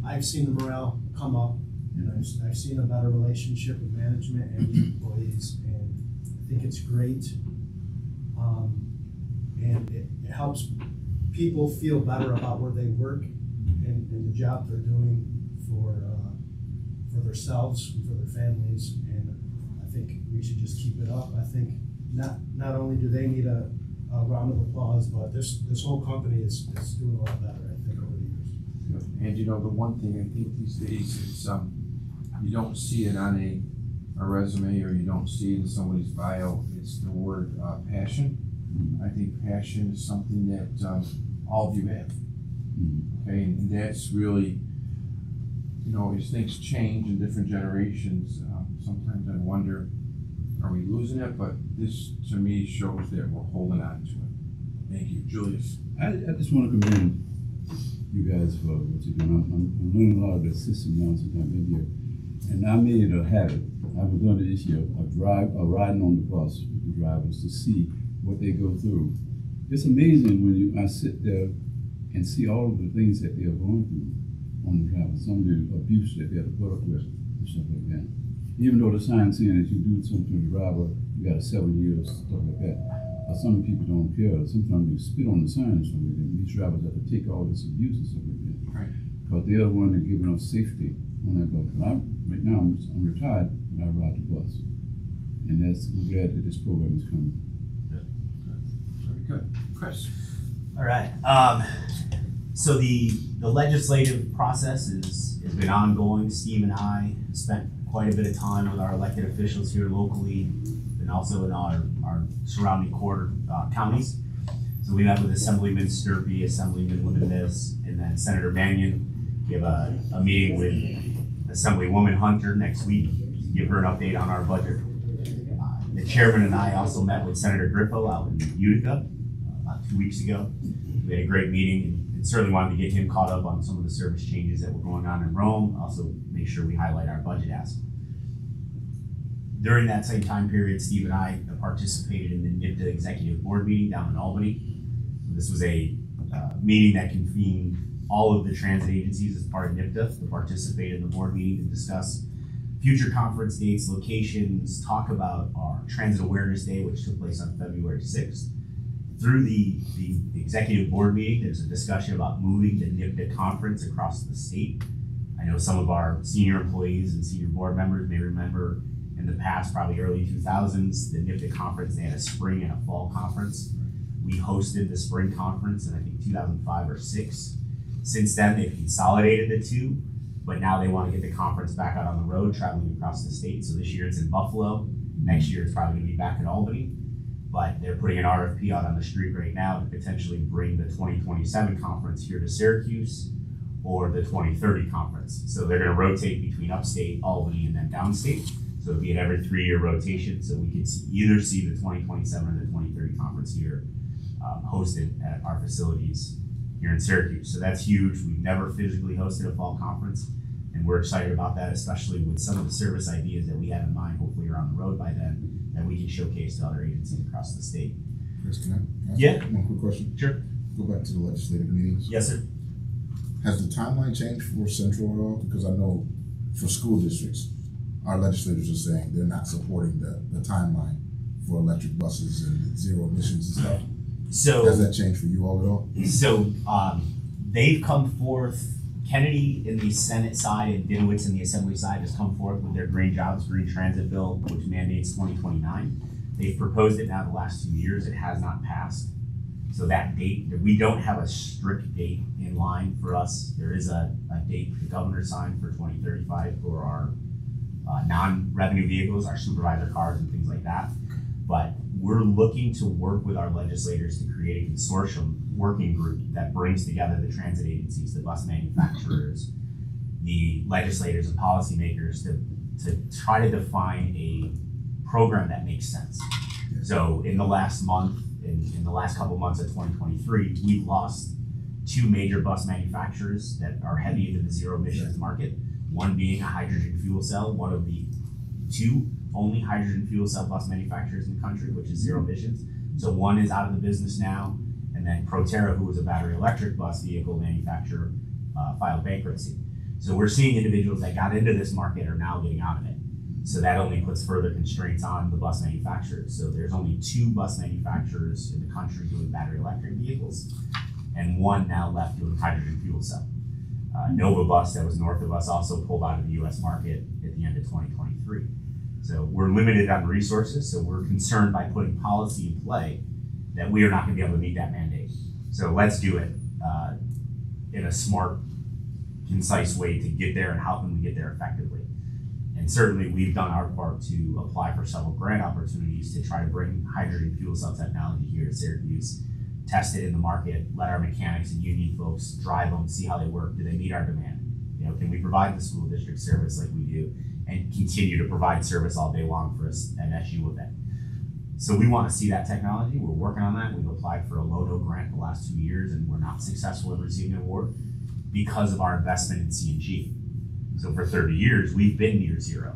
I've seen the morale come up, and I've seen a better relationship with management and the employees, and I think it's great. And it helps people feel better about where they work and the job they're doing for themselves and for their families. And I think we should just keep it up. I think not only do they need a round of applause, but this whole company is doing a lot better, I think, over the years. And the one thing I think these days, it's you don't see it on a resume, or you don't see it in somebody's bio. It's the word passion. I think passion is something that all of you have. Okay, and that's really, as things change in different generations, sometimes I wonder, are we losing it? But this, to me, shows that we're holding on to it. Thank you. Julius. I just want to commend you guys for what you're doing. I'm learning a lot of the system now, sometimes maybe, and I made it a habit I was doing it this year, riding on the bus with the drivers to see what they go through. It's amazing when I sit there and see all of the things that they are going through on the driver, some of the abuse that they have to put up with and stuff like that. Even though the sign saying that you do something to the driver, you got 7 years, stuff like that. Some people don't care. Sometimes they spit on the sign or something like that. These drivers have to take all this abuse and stuff like that. Right. Because they're the one that giving us safety on that bus. Right now, I'm retired, but I ride the bus. And I'm glad that this program is coming. Very good. Chris? All right. So the legislative process has been ongoing. Steve and I spent quite a bit of time with our elected officials here locally and also in our surrounding counties. So we met with Assemblyman Sturpey, Assemblyman Menendez, and then Senator Mannion. We have a meeting with Assemblywoman Hunter next week to give her an update on our budget. The chairman and I also met with Senator Griffo out in Utica about 2 weeks ago. We had a great meeting and certainly wanted to get him caught up on some of the service changes that were going on in Rome. Also make sure we highlight our budget ask. During that same time period, Steve and I participated in the NIPTA Executive Board meeting down in Albany. This was a meeting that convened all of the transit agencies as part of NIPTA to participate in the board meeting to discuss future conference dates, locations, talk about our Transit Awareness Day, which took place on February 6th. Through the executive board meeting, there's a discussion about moving the NIPTA conference across the state. I know some of our senior employees and senior board members may remember in the past, probably early 2000s, the NIPTA conference, they had a spring and a fall conference. We hosted the spring conference in I think 2005 or 6. Since then, they've consolidated the two, but now they want to get the conference back out on the road, traveling across the state. So this year it's in Buffalo. Next year it's probably going to be back in Albany. But they're putting an RFP out on the street right now to potentially bring the 2027 conference here to Syracuse or the 2030 conference. So they're going to rotate between upstate, Albany, and then downstate. So it'll be an every 3-year rotation. So we could either see the 2027 or the 2030 conference here hosted at our facilities here in Syracuse. So that's huge. We've never physically hosted a fall conference, and we're excited about that, especially with some of the service ideas that we have in mind. Hopefully you're on the road by then, that we can showcase to other agencies across the state. Chris, can I ask Yeah. one quick question? Sure. Go back to the legislative meetings. Yes, sir. Has the timeline changed for Central at all? Because I know for school districts, our legislators are saying they're not supporting the timeline for electric buses and zero emissions and stuff. So has that changed for you all at all? So they've come forth, Kennedy in the Senate side and Dinowitz in the Assembly side has come forth with their Green Jobs, Green Transit bill, which mandates 2029. They've proposed it now the last 2 years. It has not passed. So that date, we don't have a strict date in line for us. There is a date the governor signed for 2035 for our non-revenue vehicles, our supervisor cars and things like that. But we're looking to work with our legislators to create a consortium working group that brings together the transit agencies, the bus manufacturers, the legislators and policymakers to try to define a program that makes sense. So in the last month, in the last couple months of 2023, we've lost 2 major bus manufacturers that are heavy into the zero emissions market. One being a hydrogen fuel cell, one of the 2 only hydrogen fuel cell bus manufacturers in the country, which is zero emissions. So one is out of the business now, and then Proterra, who was a battery electric bus vehicle manufacturer, filed bankruptcy. So we're seeing individuals that got into this market are now getting out of it. So that only puts further constraints on the bus manufacturers. So there's only 2 bus manufacturers in the country doing battery electric vehicles, and 1 now left doing hydrogen fuel cell. Nova Bus, that was north of us, also pulled out of the US market at the end of 2023. So we're limited on resources, so we're concerned by putting policy in play that we are not going to be able to meet that mandate. So let's do it in a smart, concise way to get there, and how can we get there effectively? And certainly we've done our part to apply for several grant opportunities to try to bring hydrogen fuel cell technology here to Syracuse, test it in the market, let our mechanics and union folks drive them, see how they work. Do they meet our demand? You know, can we provide the school district service like we do and continue to provide service all day long for an SU event? So we want to see that technology. We're working on that. We've applied for a LODO grant the last 2 years, and we're not successful in receiving an award because of our investment in CNG. So for 30 years, we've been near zero.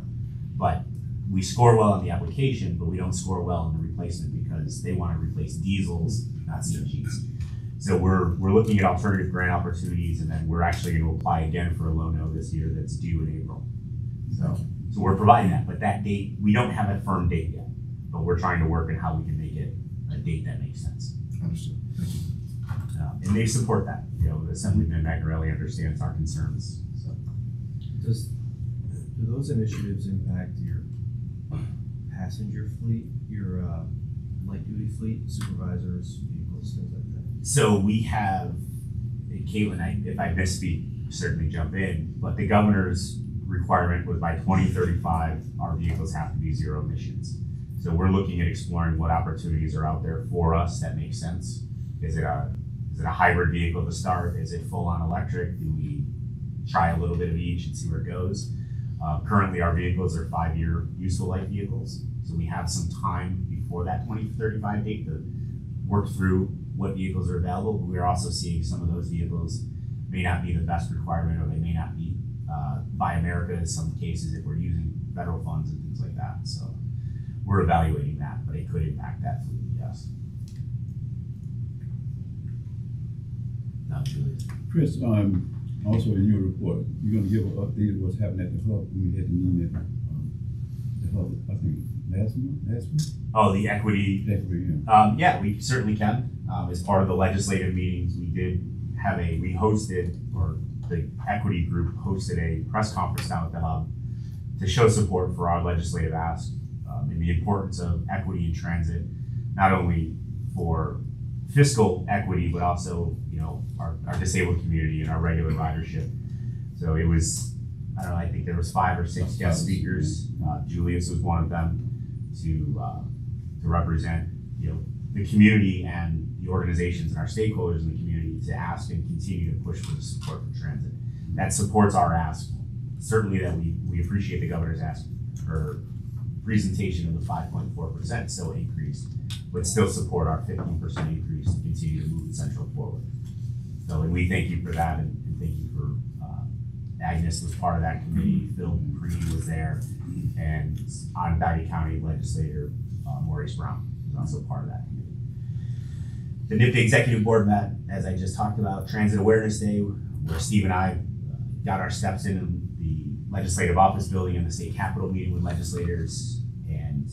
But we score well on the application, but we don't score well on the replacement because they want to replace diesels, not CNGs. So we're looking at alternative grant opportunities, and then we're actually going to apply again for a low-no this year that's due in April. So we're providing that, but that date, we don't have a firm date yet, but we're trying to work on how we can make it a date that makes sense. Understood. Thank you. And they support that. You know, Assemblyman Magarelli understands our concerns. So Do those initiatives impact your passenger fleet, your light duty fleet, supervisors, vehicles, things like that? So we have, Caitlin, if I misspeak, certainly jump in, but the governor's requirement was by 2035, our vehicles have to be zero emissions. So we're looking at exploring what opportunities are out there for us that make sense. Is it a hybrid vehicle to start? Is it full on electric? Do we try a little bit of each and see where it goes? Currently, our vehicles are 5-year useful life vehicles. So we have some time before that 2035 date to work through what vehicles are available. But we're also seeing some of those vehicles may not be the best requirement, or they may not be Buy America in some cases if we're using federal funds and things like that. So we're evaluating that, but it could impact that fleet, yes. Not Julie. Chris, also in your report, you're gonna give an update of what's happening at the hub when we had the meeting at the hub, I think, last week? Oh, the equity. Yeah. Yeah, we certainly can. As part of the legislative meetings, we hosted, or the equity group hosted a press conference down at the hub to show support for our legislative ask and the importance of equity in transit, not only for fiscal equity, but also, you know, our disabled community and our regular ridership. So it was, I don't know, I think there was 5 or 6 guest speakers. Julius was one of them to represent, you know, the community and the organizations and our stakeholders in the community to ask and continue to push for the support for transit. That supports our ask. Certainly that we appreciate the governor's ask or presentation of the 5.4% still increase, but still support our 15% increase to continue to move the Central forward. So, and we thank you for that, and thank you for, Agnes was part of that committee, Phil Preen was there, and Onondaga County Legislator Maurice Brown was also part of that committee. The NIPA Executive Board met, as I just talked about, Transit Awareness Day, where Steve and I got our steps in the Legislative Office Building and the State Capitol meeting with legislators and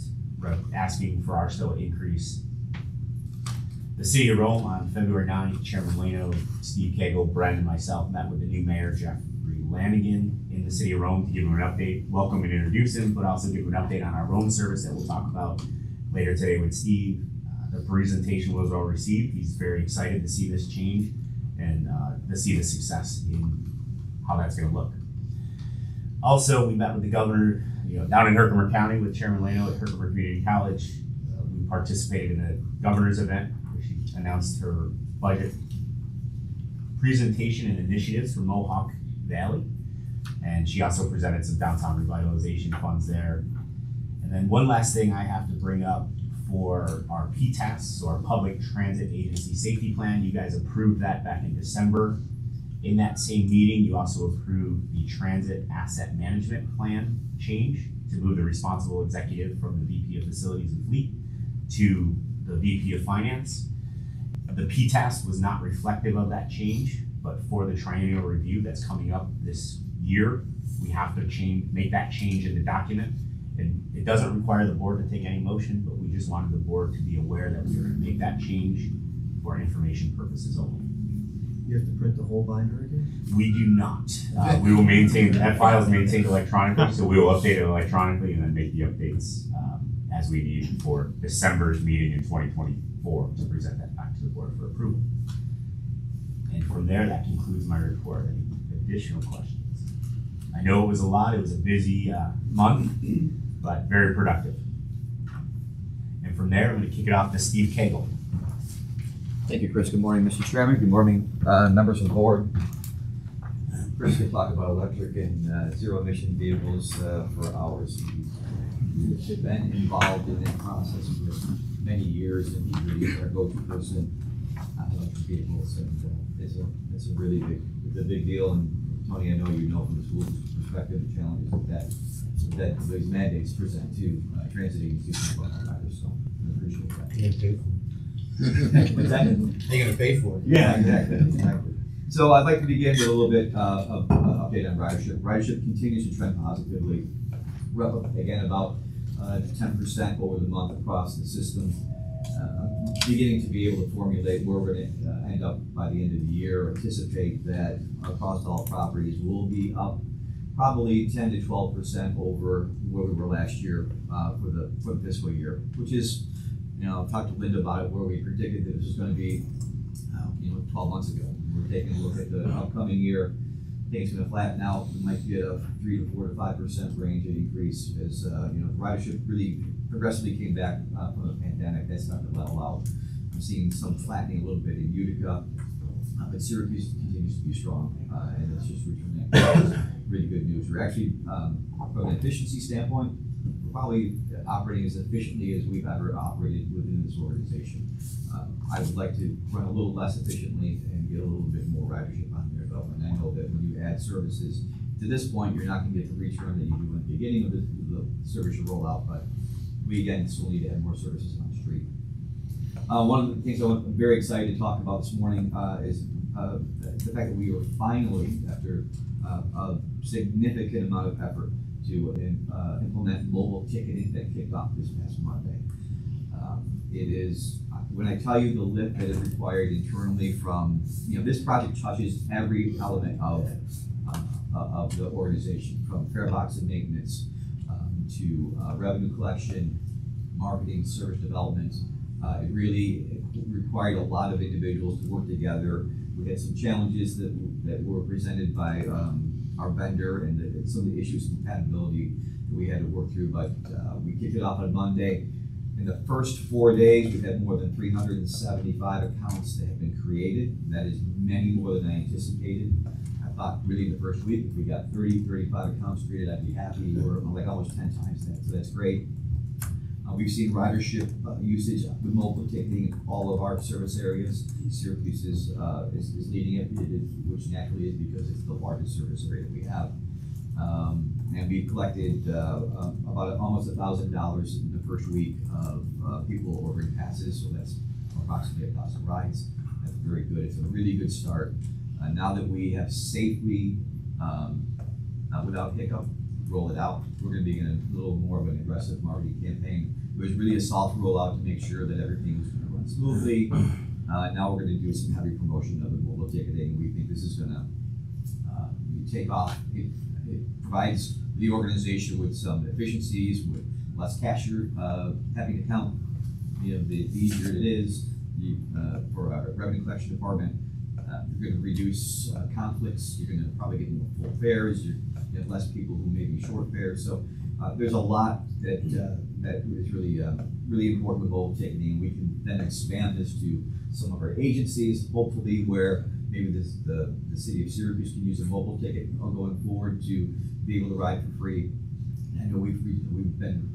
asking for our still increase. The City of Rome on February 9th, Chairman Leno, Steve Cagle, Brent, and myself met with the new mayor, Jeffrey Lanigan, in the City of Rome to give him an update, welcome and introduce him, but also give him an update on our Rome service that we'll talk about later today with Steve. The presentation was well received. He's very excited to see this change and to see the success in how that's going to look. Also, we met with the governor, you know, down in Herkimer County with Chairman Leno at Herkimer Community College. We participated in a governor's event where she announced her budget presentation and initiatives for Mohawk Valley. And she also presented some downtown revitalization funds there. And then one last thing I have to bring up for our PTAS, so our Public Transit Agency Safety Plan. You guys approved that back in December. In that same meeting, you also approved the Transit Asset Management Plan change to move the responsible executive from the VP of Facilities and Fleet to the VP of Finance. The PTAS was not reflective of that change, but for the triennial review that's coming up this year, we have to make that change in the document. And it doesn't require the board to take any motion, but we just wanted the board to be aware that we were going to make that change for information purposes only. You have to print the whole binder again? We do not. We will maintain, that file is maintained electronically, so we will update it electronically and then make the updates as we need for December's meeting in 2024 to present that back to the board for approval. And from there, that concludes my report. Any additional questions? I know it was a lot. It was a busy month, but very productive. And from there, I'm going to kick it off to Steve Cagle. Thank you, Chris. Good morning, Mr. Chairman. Good morning, members of the board. Chris can talk about electric and zero emission vehicles for hours. We've been involved in that process for many years, and he's our go-to person on electric vehicles. And it's a really big deal. And Tony, I know you know from the school's perspective the challenges with that. So that these mandates present to transit agencies and bus riders, so I appreciate that. You're gonna pay for What's that? it. You're gonna pay for it. Yeah, exactly. So I'd like to begin with a little bit of update on ridership. Ridership continues to trend positively. We're up again about 10% over the month across the system. Beginning to be able to formulate where we're going to end up by the end of the year. Anticipate that across all properties will be up probably 10 to 12% over where we were last year for the fiscal year, which is, you know, I've talked to Linda about it, where we predicted that this was going to be, 12 months ago. We're taking a look at the upcoming year. I think it's going to flatten out. We might get a 3 to 4 to 5% range of increase as ridership really progressively came back from the pandemic. That's not going to level out. I'm seeing some flattening a little bit in Utica, but Syracuse continues to be strong, and it's just returning. Really good news. We're actually, from an efficiency standpoint, we're probably operating as efficiently as we've ever operated within this organization. I would like to run a little less efficiently and get a little bit more ridership on there, though. And I know that when you add services to this point, you're not going to get the return that you do in the beginning of the service you roll out, but we again still need to have more services on the street. One of the things I'm very excited to talk about this morning is the fact that we were finally, after a significant amount of effort, to implement mobile ticketing that kicked off this past Monday. It is, when I tell you the lift that is required internally from, this project touches every element of the organization, from fare box and maintenance to revenue collection, marketing, service development. It really required a lot of individuals to work together. We had some challenges that were presented by our vendor and some of the issues of compatibility that we had to work through, but we kicked it off on Monday. In the first 4 days, we've had more than 375 accounts that have been created. That is many more than I anticipated. I thought really in the first week, if we got 30, 35 accounts created, I'd be happy. We're like almost 10 times that, so that's great. We've seen ridership usage with mobile ticketing in all of our service areas. Syracuse is leading it, which naturally is because it's the largest service area we have. And we collected about almost $1,000 in the first week of people ordering passes, so that's approximately 1,000 rides. That's very good. It's a really good start. Now that we have safely, without hiccup, roll it out, we're going to be in a little more of an aggressive marketing campaign. It was really a soft rollout to make sure that everything was going to run smoothly. Now we're going to do some heavy promotion of the mobile ticketing. We think this is going to take off. It provides the organization with some efficiencies, with less cashier having to count. The easier it is for our revenue collection department. You're going to reduce conflicts. You're going to probably get more full fares. You have less people who may be short fares. So there's a lot that is really important with mobile ticketing. We can then expand this to some of our agencies, hopefully where maybe the city of Syracuse can use a mobile ticket going forward to be able to ride for free. I know we've been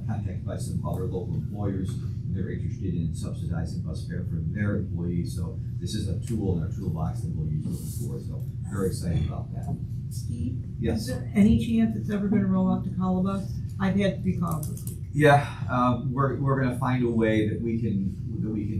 contacted by some other local employers. They're interested in subsidizing bus fare for their employees. So this is a tool in our toolbox that we'll use moving forward. So very excited about that. Steve? Yes. Is there any chance it's ever going to roll out to Calabas? I've had 3 calls this week. Yeah, we're going to find a way that we can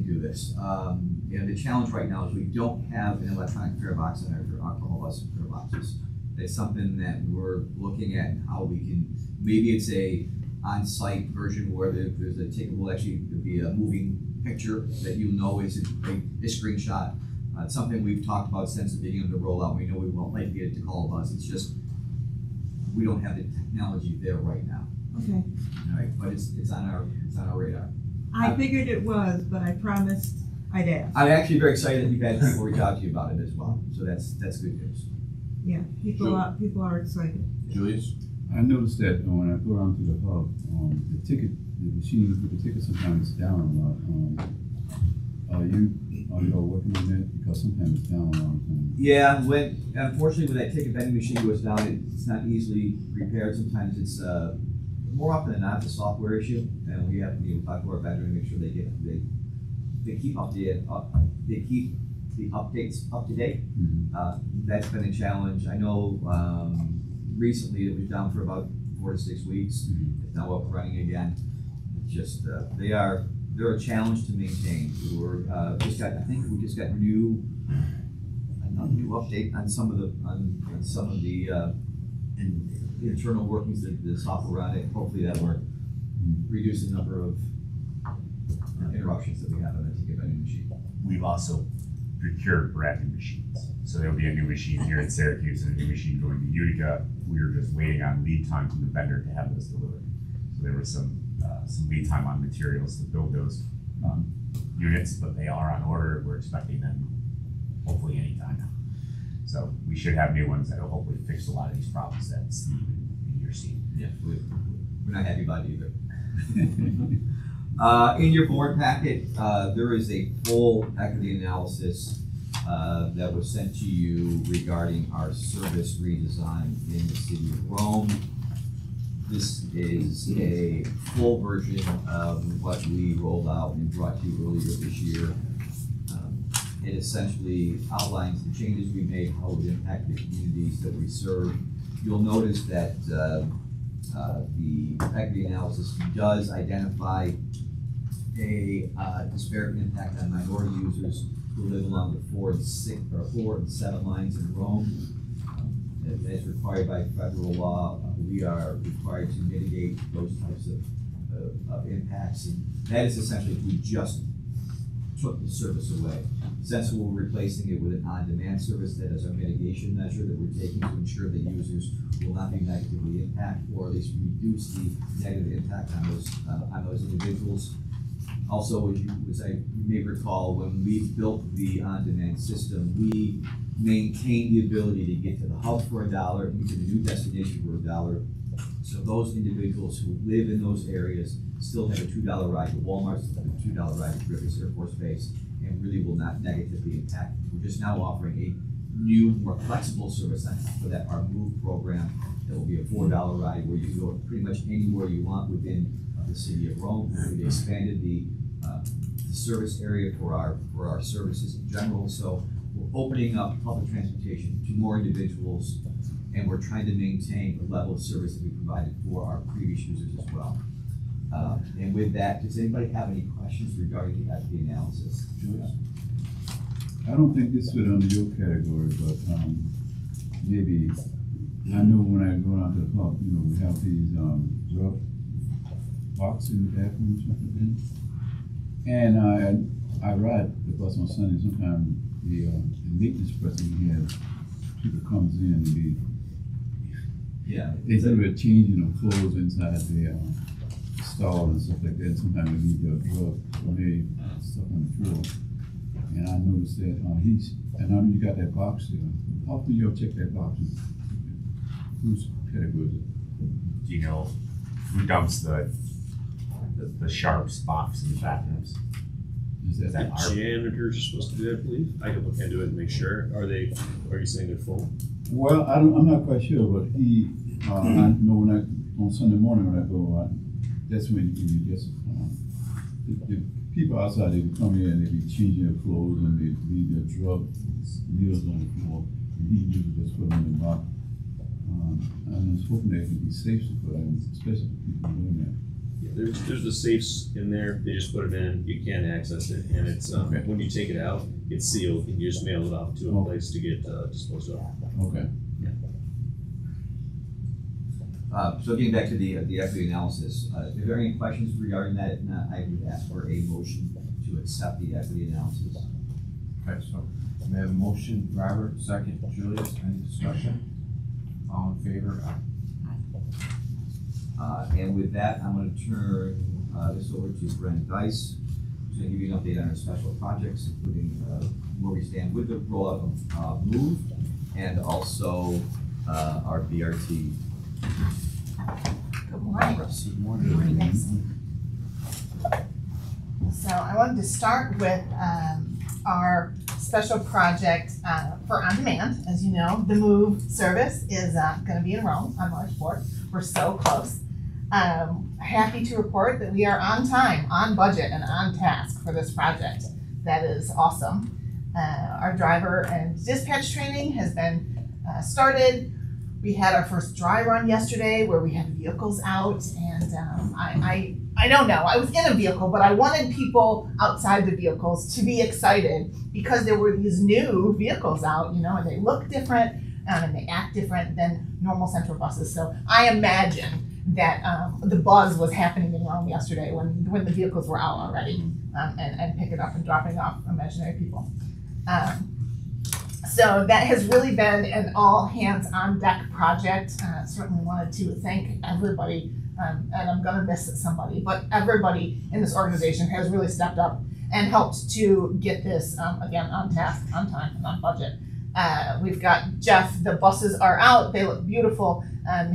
do this. The challenge right now is we don't have an electronic fare box in our Calabas fare boxes. It's something that we're looking at how we can. Maybe it's a on-site version where there's a ticket will actually be a moving picture that is a screenshot. It's something we've talked about since the beginning of the rollout. We know we won't like get it to Calabas. It's just we don't have the technology there right now. Okay. All right, but it's on our radar. I figured it was, but I promised I'd ask. I'm actually very excited that you've had people reach out to you about it as well. So that's good news. Yeah, people are excited. Julius? I noticed that when I go down to the hub, the machine for the ticket sometimes is down a lot. Are you all working on that? Because sometimes it's down a lot of times. Yeah, unfortunately when that ticket vending machine goes down, it's not easily repaired. Sometimes it's more often than not it's a software issue, and we have to be able to talk to our vendor and make sure they keep the updates up to date. Mm-hmm. That's been a challenge. I know recently it was down for about 4 4 to 6 weeks. It's now up and running again. It's just, they're a challenge to maintain. I think we just got new update on some of the internal workings of the software on it. Hopefully that will reduce the number of interruptions that we have on it to get a new machine. We've also procured brand new machines. So there'll be a new machine here in Syracuse and a new machine going to Utica. We were just waiting on lead time from the vendor to have those delivered. So there was some lead time on materials to build those units, but they are on order. We're expecting them hopefully anytime now. So we should have new ones that will hopefully fix a lot of these problems that Steve and you're seeing. Yeah, we're not happy about it either. In your board packet, there is a full equity analysis that was sent to you regarding our service redesign in the city of Rome. This is a full version of what we rolled out and brought to you earlier this year. It essentially outlines the changes we made, how it would impact the communities that we serve. You'll notice that the equity analysis does identify a disparate impact on minority users who live along the 4 and 7 lines in Rome. As required by federal law, we are required to mitigate those types of impacts. And that is essentially if we just took the service away. Since we're replacing it with an on-demand service, that is our mitigation measure that we're taking to ensure that users will not be negatively impacted, or at least reduce the negative impact on those individuals. Also, as you may recall, when we built the on-demand system, we maintained the ability to get to the hub for $1 and to the new destination for $1. So those individuals who live in those areas still have a $2 ride to Walmart, still have a $2 ride to Griffiths Air Force Base, and really will not negatively impact. We're just now offering a new, more flexible service on top of that, our MOVE program, that will be a $4 ride where you can go pretty much anywhere you want within the city of Rome. We've expanded the service area for our services in general, so we're opening up public transportation to more individuals, and we're trying to maintain the level of service that we provided for our previous users as well. And with that, does anybody have any questions regarding the equity analysis? Julia? I don't think this fit under your category, but maybe, I know when I go out to the pub, we have these drug boxes in the bathroom or something. And I ride the bus on Sunday. Sometimes the maintenance person here, people comes in and they do a changing of clothes inside the stall and stuff like that. Sometimes they leave their drugs when they stuff on the floor. And I noticed that and I know you got that box there. How often you check that box? Whose category is it? Do you know who dumps the Sharps box in the bathrooms? Is that our Janitors are supposed to do that, I believe. I can look into it and make sure. Are you saying they're full? Well, I'm not quite sure, but I know on Sunday morning when I go, that's when you just, the people outside, they come in and they be changing their clothes and they leave their drug needles on the floor, and he usually just put them in the box. I'm just hoping that it can be safe to put in, especially for people doing that. Yeah, there's the safes in there. They just put them in. You can't access it, and it's when you take it out, it's sealed, and you just mail it off to a place to get disposed of. Okay. Yeah. So getting back to the equity analysis, if there are any questions regarding that, if not, I would ask for a motion to accept the equity analysis. Okay, so may I have a motion, Robert, second, Julius, any discussion? All in favor? And with that, I'm going to turn this over to Brent Dice, who's going to give you an update on our special projects, including where we stand with the rollout of MOVE and also our BRT. Good morning. Good morning. So I wanted to start with our special project for On Demand. As you know, the MOVE service is going to be in Rome on March 4th. We're so close. Happy to report that we are on time, on budget, and on task for this project. That is awesome. Our driver and dispatch training has been started. We had our first dry run yesterday where we had vehicles out, and I don't know, I was in a vehicle, but I wanted people outside the vehicles to be excited because there were these new vehicles out, you know, and they look different and they act different than normal Central buses. So I imagine that the buzz was happening in Rome yesterday when the vehicles were out already and picking up and dropping off imaginary people. So that has really been an all hands on deck project. Certainly wanted to thank everybody, and I'm gonna miss somebody, but everybody in this organization has really stepped up and helped to get this, again, on task, on time, and on budget. We've got Jeff, the buses are out, they look beautiful.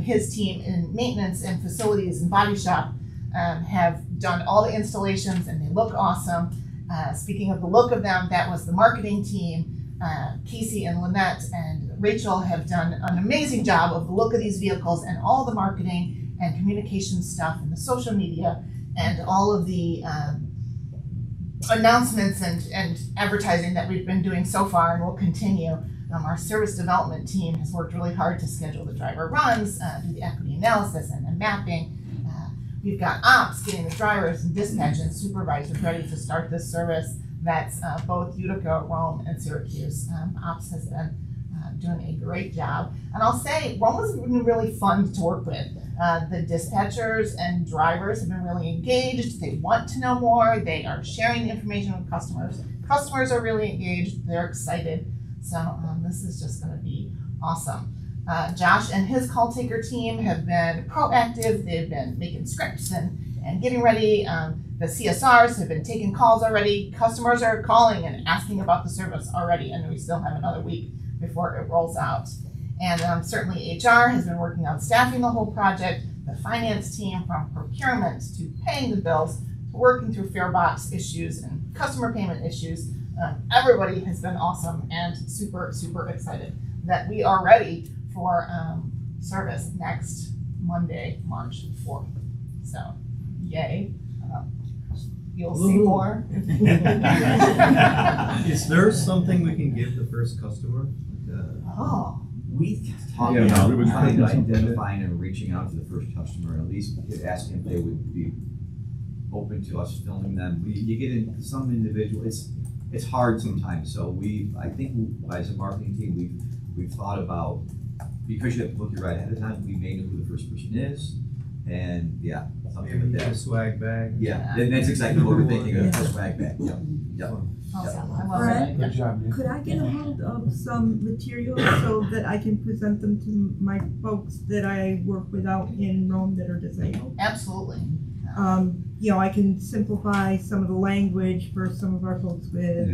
His team in maintenance and facilities and body shop have done all the installations and they look awesome. Speaking of the look of them, that was the marketing team. Casey and Lynette and Rachel have done an amazing job of the look of these vehicles and all the marketing and communication stuff and the social media and all of the announcements and advertising that we've been doing so far and will continue. Our service development team has worked really hard to schedule the driver runs, do the equity analysis and the mapping. We've got ops getting the drivers and dispatch and supervisors ready to start this service. That's both Utica, Rome, and Syracuse. Ops has been doing a great job. And I'll say, Rome has been really fun to work with. The dispatchers and drivers have been really engaged. They want to know more. They are sharing the information with customers. Customers are really engaged. They're excited. So this is just going to be awesome. Josh and his call taker team have been proactive. They've been making scripts and getting ready. The CSRs have been taking calls already. Customers are calling and asking about the service already, and we still have another week before it rolls out. And certainly HR has been working on staffing the whole project. The finance team, from procurement to paying the bills to working through fare box issues and customer payment issues. Everybody has been awesome and super, super excited that we are ready for service next Monday, March 4th. So, yay. You'll see more. Is there something we can give the first customer? We talked about trying to identifying and reaching out to the first customer, and at least asking if they would be open to us filming them. You get in some individual, it's hard sometimes. So I think as a marketing team, we've thought about, because you have to book it right ahead of time, we may know who the first person is. And yeah, something like that. A swag bag. Yeah, and that's exactly what we're thinking of, a swag bag. Yep. Fred, Good job, man. could I get a hold of some material so that I can present them to my folks that I work with out in Rome that are disabled? Absolutely. I can simplify some of the language for some of our folks with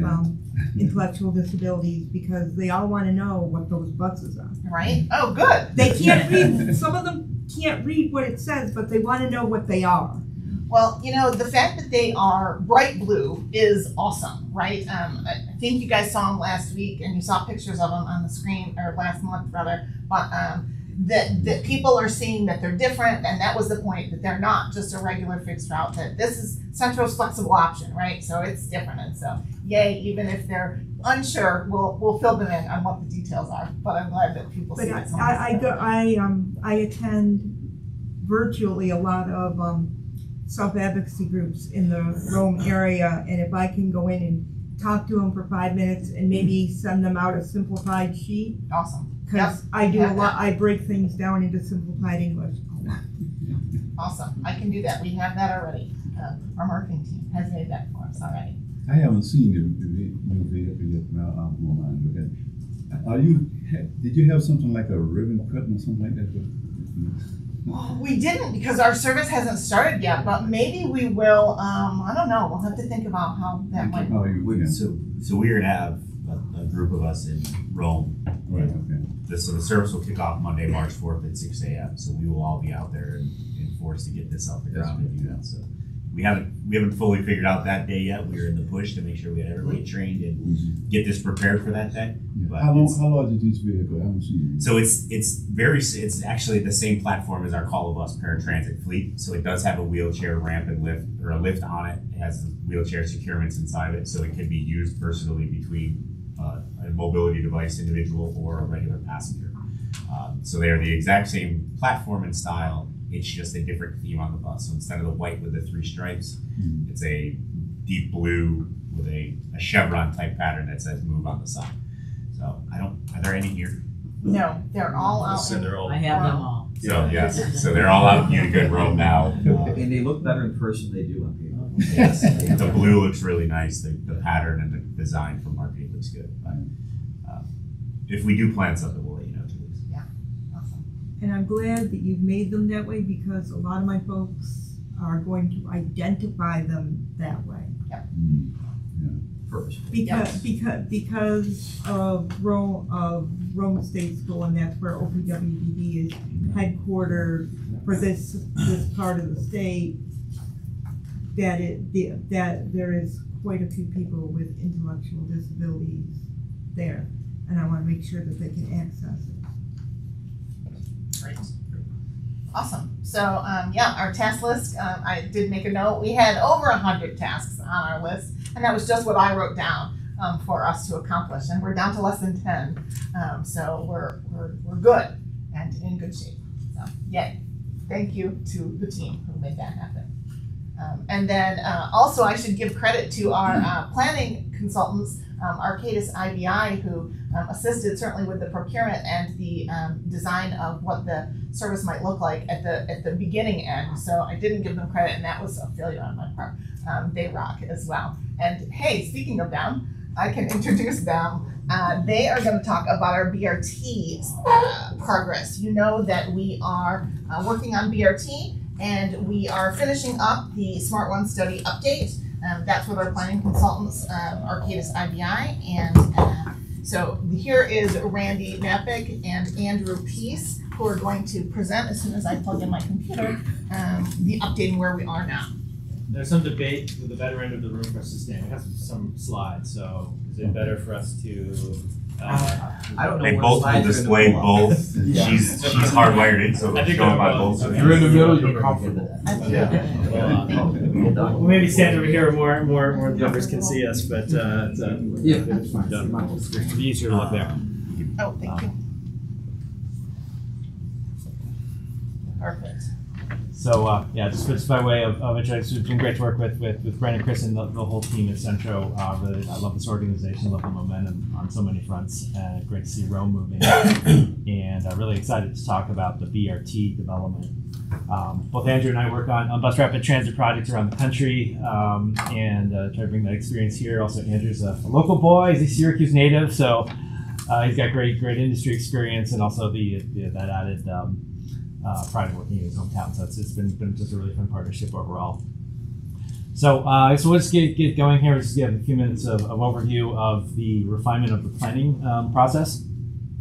intellectual disabilities because they all want to know what those buses are. Right? Oh, good. They can't read, some of them can't read what it says, but they want to know what they are. Well, the fact that they are bright blue is awesome, right? I think you guys saw them last week and you saw pictures of them on the screen, or last month rather, but that people are seeing that they're different, and that was the point, that they're not just a regular fixed route, that this is Central's flexible option, right? So it's different, and so yay, even if they're unsure, we'll fill them in on what the details are, but I'm glad that people see it. I attend virtually a lot of self-advocacy groups in the Rome area, and if I can go in and talk to them for 5 minutes and maybe send them out a simplified sheet. Awesome. Because I do a lot, I break things down into simplified English. Awesome, I can do that, we have that already. Our marketing team has made that for us already. I haven't seen the new vehicle yet, but I'll go online and look at it. Did you have something like a ribbon cutting or something like that? We didn't, because our service hasn't started yet, but maybe we will. I don't know. We'll have to think about how that might. So we're gonna have a group of us in Rome. Right. Okay. So the service will kick off Monday, March 4th at 6 a.m. So we will all be out there in force to get this off the ground and do that. So we haven't fully figured out that day yet. We were in the push to make sure we had everybody trained and get this prepared for that day. But how large is this vehicle? I haven't seen it. So it's actually the same platform as our Call of Us paratransit fleet. So it does have a wheelchair ramp and lift, or a lift on it. It has the wheelchair securements inside of it, so it can be used versatilely between a mobility device individual or a regular passenger. So they are the exact same platform and style. It's just a different theme on the bus. So instead of the white with the 3 stripes, it's a deep blue with a chevron type pattern that says "Move" on the side. So are there any here? No, they're all out. So they're all. I have them all. So yes, so they're all out in Utica and Rome now. And they look better in person than they do on paper. Yes, the blue looks really nice. The pattern and the design from RP looks good. But if we do plan something, we'll let you know too. Yeah, awesome. And I'm glad that you've made them that way because a lot of my folks are going to identify them that way. Yep. Because of Rome State School, and that's where OPWDD is headquartered for this part of the state. That there is quite a few people with intellectual disabilities there, and I want to make sure that they can access it. Great. Awesome. So our task list, I did make a note. We had over 100 tasks on our list, and that was just what I wrote down for us to accomplish. And we're down to less than 10. So we're good and in good shape. So yay. Thank you to the team who made that happen. And then also I should give credit to our planning consultants, Arcadis IBI, who assisted certainly with the procurement and the design of what the service might look like at the beginning end. So I didn't give them credit, and that was a failure on my part. They rock as well. And hey, speaking of them, I can introduce them. They are going to talk about our BRT progress. You know that we are working on BRT, and we are finishing up the Smart One study update. That's with our planning consultants, Arcadis IBI. And so here is Randy Napick and Andrew Peace, who are going to present as soon as I plug in my computer, the updating where we are now. There's some debate with the better end of the room for us to stand. We have some slides, so is it better for us to? I don't know. They both will display both. Yeah. She's hardwired in, so it's going by both. If you're in the middle, you're comfortable. We'll maybe stand over here where more members can see us, but it's that's fine. it'll be easier to look there. Oh, thank you. Perfect. So just by way of introduction, it's been great to work with Brandon, Chris, and the whole team at Centro. Really, I love this organization, love the momentum on so many fronts. Great to see Rome moving, and really excited to talk about the BRT development. Both Andrew and I work on bus rapid transit projects around the country, and try to bring that experience here. Also, Andrew's a local boy; he's a Syracuse native, so he's got great industry experience, and also that added. Pride working in his hometown, so it's been just a really fun partnership overall. So we'll just get going here. We'll just give a few minutes of overview of the refinement of the planning process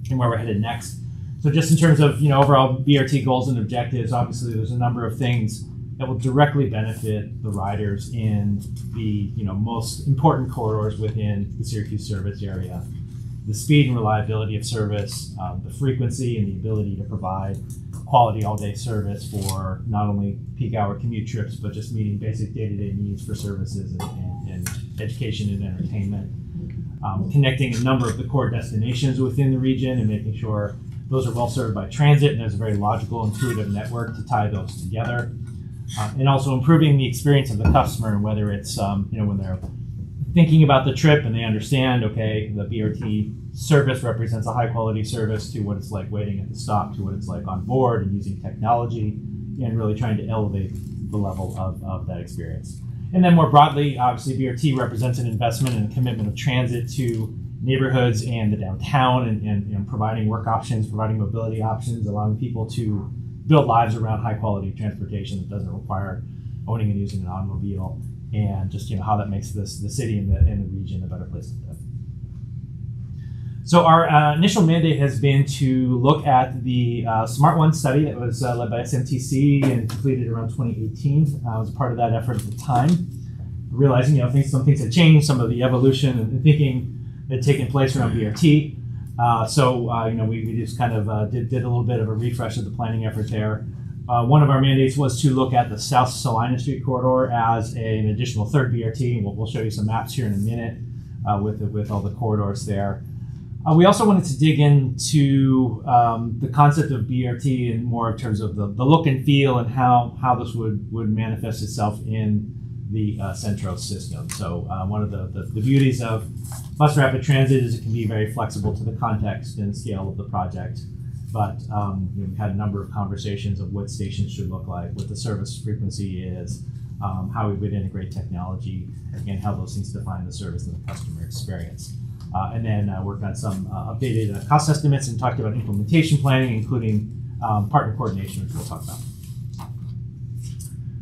and where we're headed next. So just in terms of overall BRT goals and objectives, obviously there's a number of things that will directly benefit the riders in the most important corridors within the Syracuse service area. The speed and reliability of service, the frequency and the ability to provide quality all-day service for not only peak hour commute trips, but just meeting basic day-to-day needs for services and education and entertainment. Connecting a number of the core destinations within the region and making sure those are well served by transit, and there's a very logical, intuitive network to tie those together. And also improving the experience of the customer, and whether it's when they're thinking about the trip and they understand, okay, the BRT service represents a high quality service, to what it's like waiting at the stop, to what it's like on board and using technology, and really trying to elevate the level of that experience. And then more broadly, obviously BRT represents an investment and a commitment of transit to neighborhoods and the downtown, and providing work options, providing mobility options, allowing people to build lives around high quality transportation that doesn't require owning and using an automobile, and just how that makes the city and the region a better place to live. So our initial mandate has been to look at the Smart One study that was led by SMTC and completed around 2018. I was part of that effort at the time, realizing some things had changed, some of the evolution and thinking that had taken place around BRT. We just kind of did a little bit of a refresh of the planning effort there. One of our mandates was to look at the South Salina Street corridor as an additional third BRT, and we'll show you some maps here in a minute with all the corridors there. We also wanted to dig into the concept of BRT and more in terms of the look and feel and how this would manifest itself in the Centro system. So one of the beauties of bus rapid transit is it can be very flexible to the context and scale of the project. But we've had a number of conversations of what stations should look like, what the service frequency is, how we would integrate technology, and how those things define the service and the customer experience. And then worked on some updated cost estimates and talked about implementation planning, including partner coordination, which we'll talk about.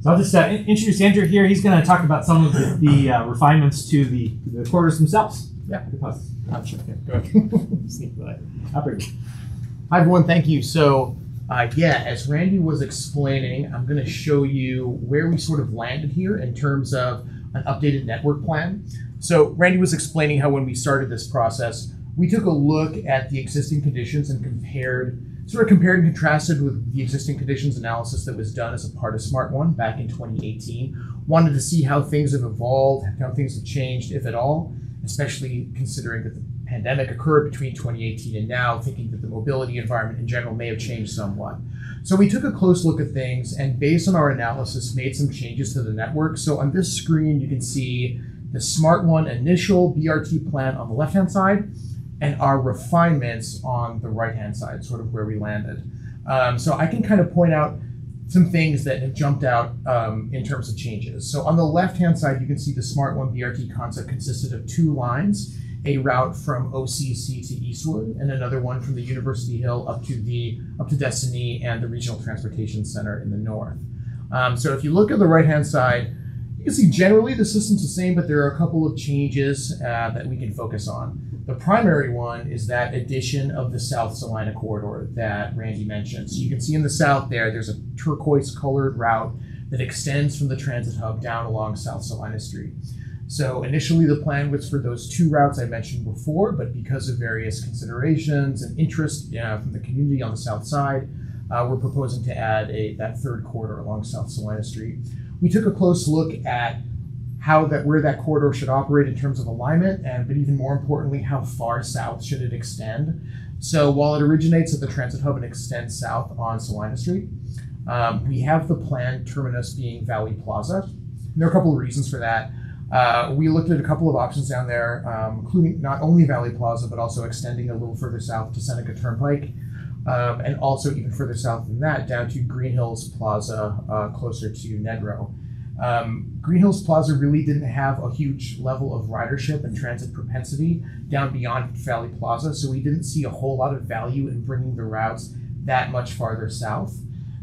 So I'll just introduce Andrew here. He's going to talk about some of the refinements to the corridors themselves. Yeah. I'm sure. Go ahead. Operator. Hi, everyone. Thank you. So, as Randy was explaining, I'm going to show you where we sort of landed here in terms of an updated network plan. So, Randy was explaining how when we started this process, we took a look at the existing conditions and compared and contrasted with the existing conditions analysis that was done as a part of Smart One back in 2018. Wanted to see how things have evolved, how things have changed, if at all, especially considering that the pandemic occurred between 2018 and now, thinking that the mobility environment in general may have changed somewhat. So we took a close look at things and based on our analysis made some changes to the network. So on this screen you can see the Smart One initial BRT plan on the left-hand side and our refinements on the right-hand side, sort of where we landed. So I can kind of point out some things that have jumped out in terms of changes. So on the left-hand side, you can see the Smart One BRT concept consisted of 2 lines, a route from OCC to Eastwood, and another one from the University Hill up to Destiny and the Regional Transportation Center in the north. So if you look at the right-hand side, you can see generally the system's the same, but there are a couple of changes that we can focus on. The primary one is that addition of the South Salina corridor that Randy mentioned. So you can see in the south there's a turquoise colored route that extends from the transit hub down along South Salina Street. So initially the plan was for those 2 routes I mentioned before, but because of various considerations and interest from the community on the south side, we're proposing to add that 3rd corridor along South Salina Street. We took a close look at where that corridor should operate in terms of alignment, but even more importantly, how far south should it extend. So while it originates at the transit hub and extends south on Salina Street, we have the planned terminus being Valley Plaza. And there are a couple of reasons for that. We looked at a couple of options down there, including not only Valley Plaza, but also extending a little further south to Seneca Turnpike, and also even further south than that, down to Green Hills Plaza, closer to Nedrow. Green Hills Plaza really didn't have a huge level of ridership and transit propensity down beyond Valley Plaza, so we didn't see a whole lot of value in bringing the routes that much farther south.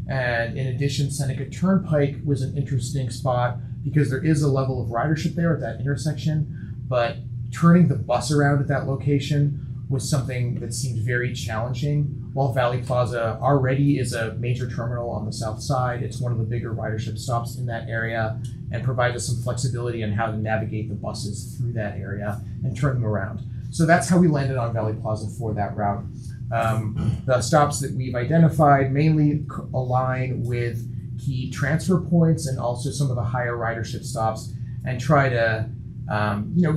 And in addition, Seneca Turnpike was an interesting spot because there is a level of ridership there at that intersection, but turning the bus around at that location was something that seemed very challenging. While Valley Plaza already is a major terminal on the south side, it's one of the bigger ridership stops in that area and provides us some flexibility on how to navigate the buses through that area and turn them around. So that's how we landed on Valley Plaza for that route. The stops that we've identified mainly align with key transfer points and also some of the higher ridership stops and try to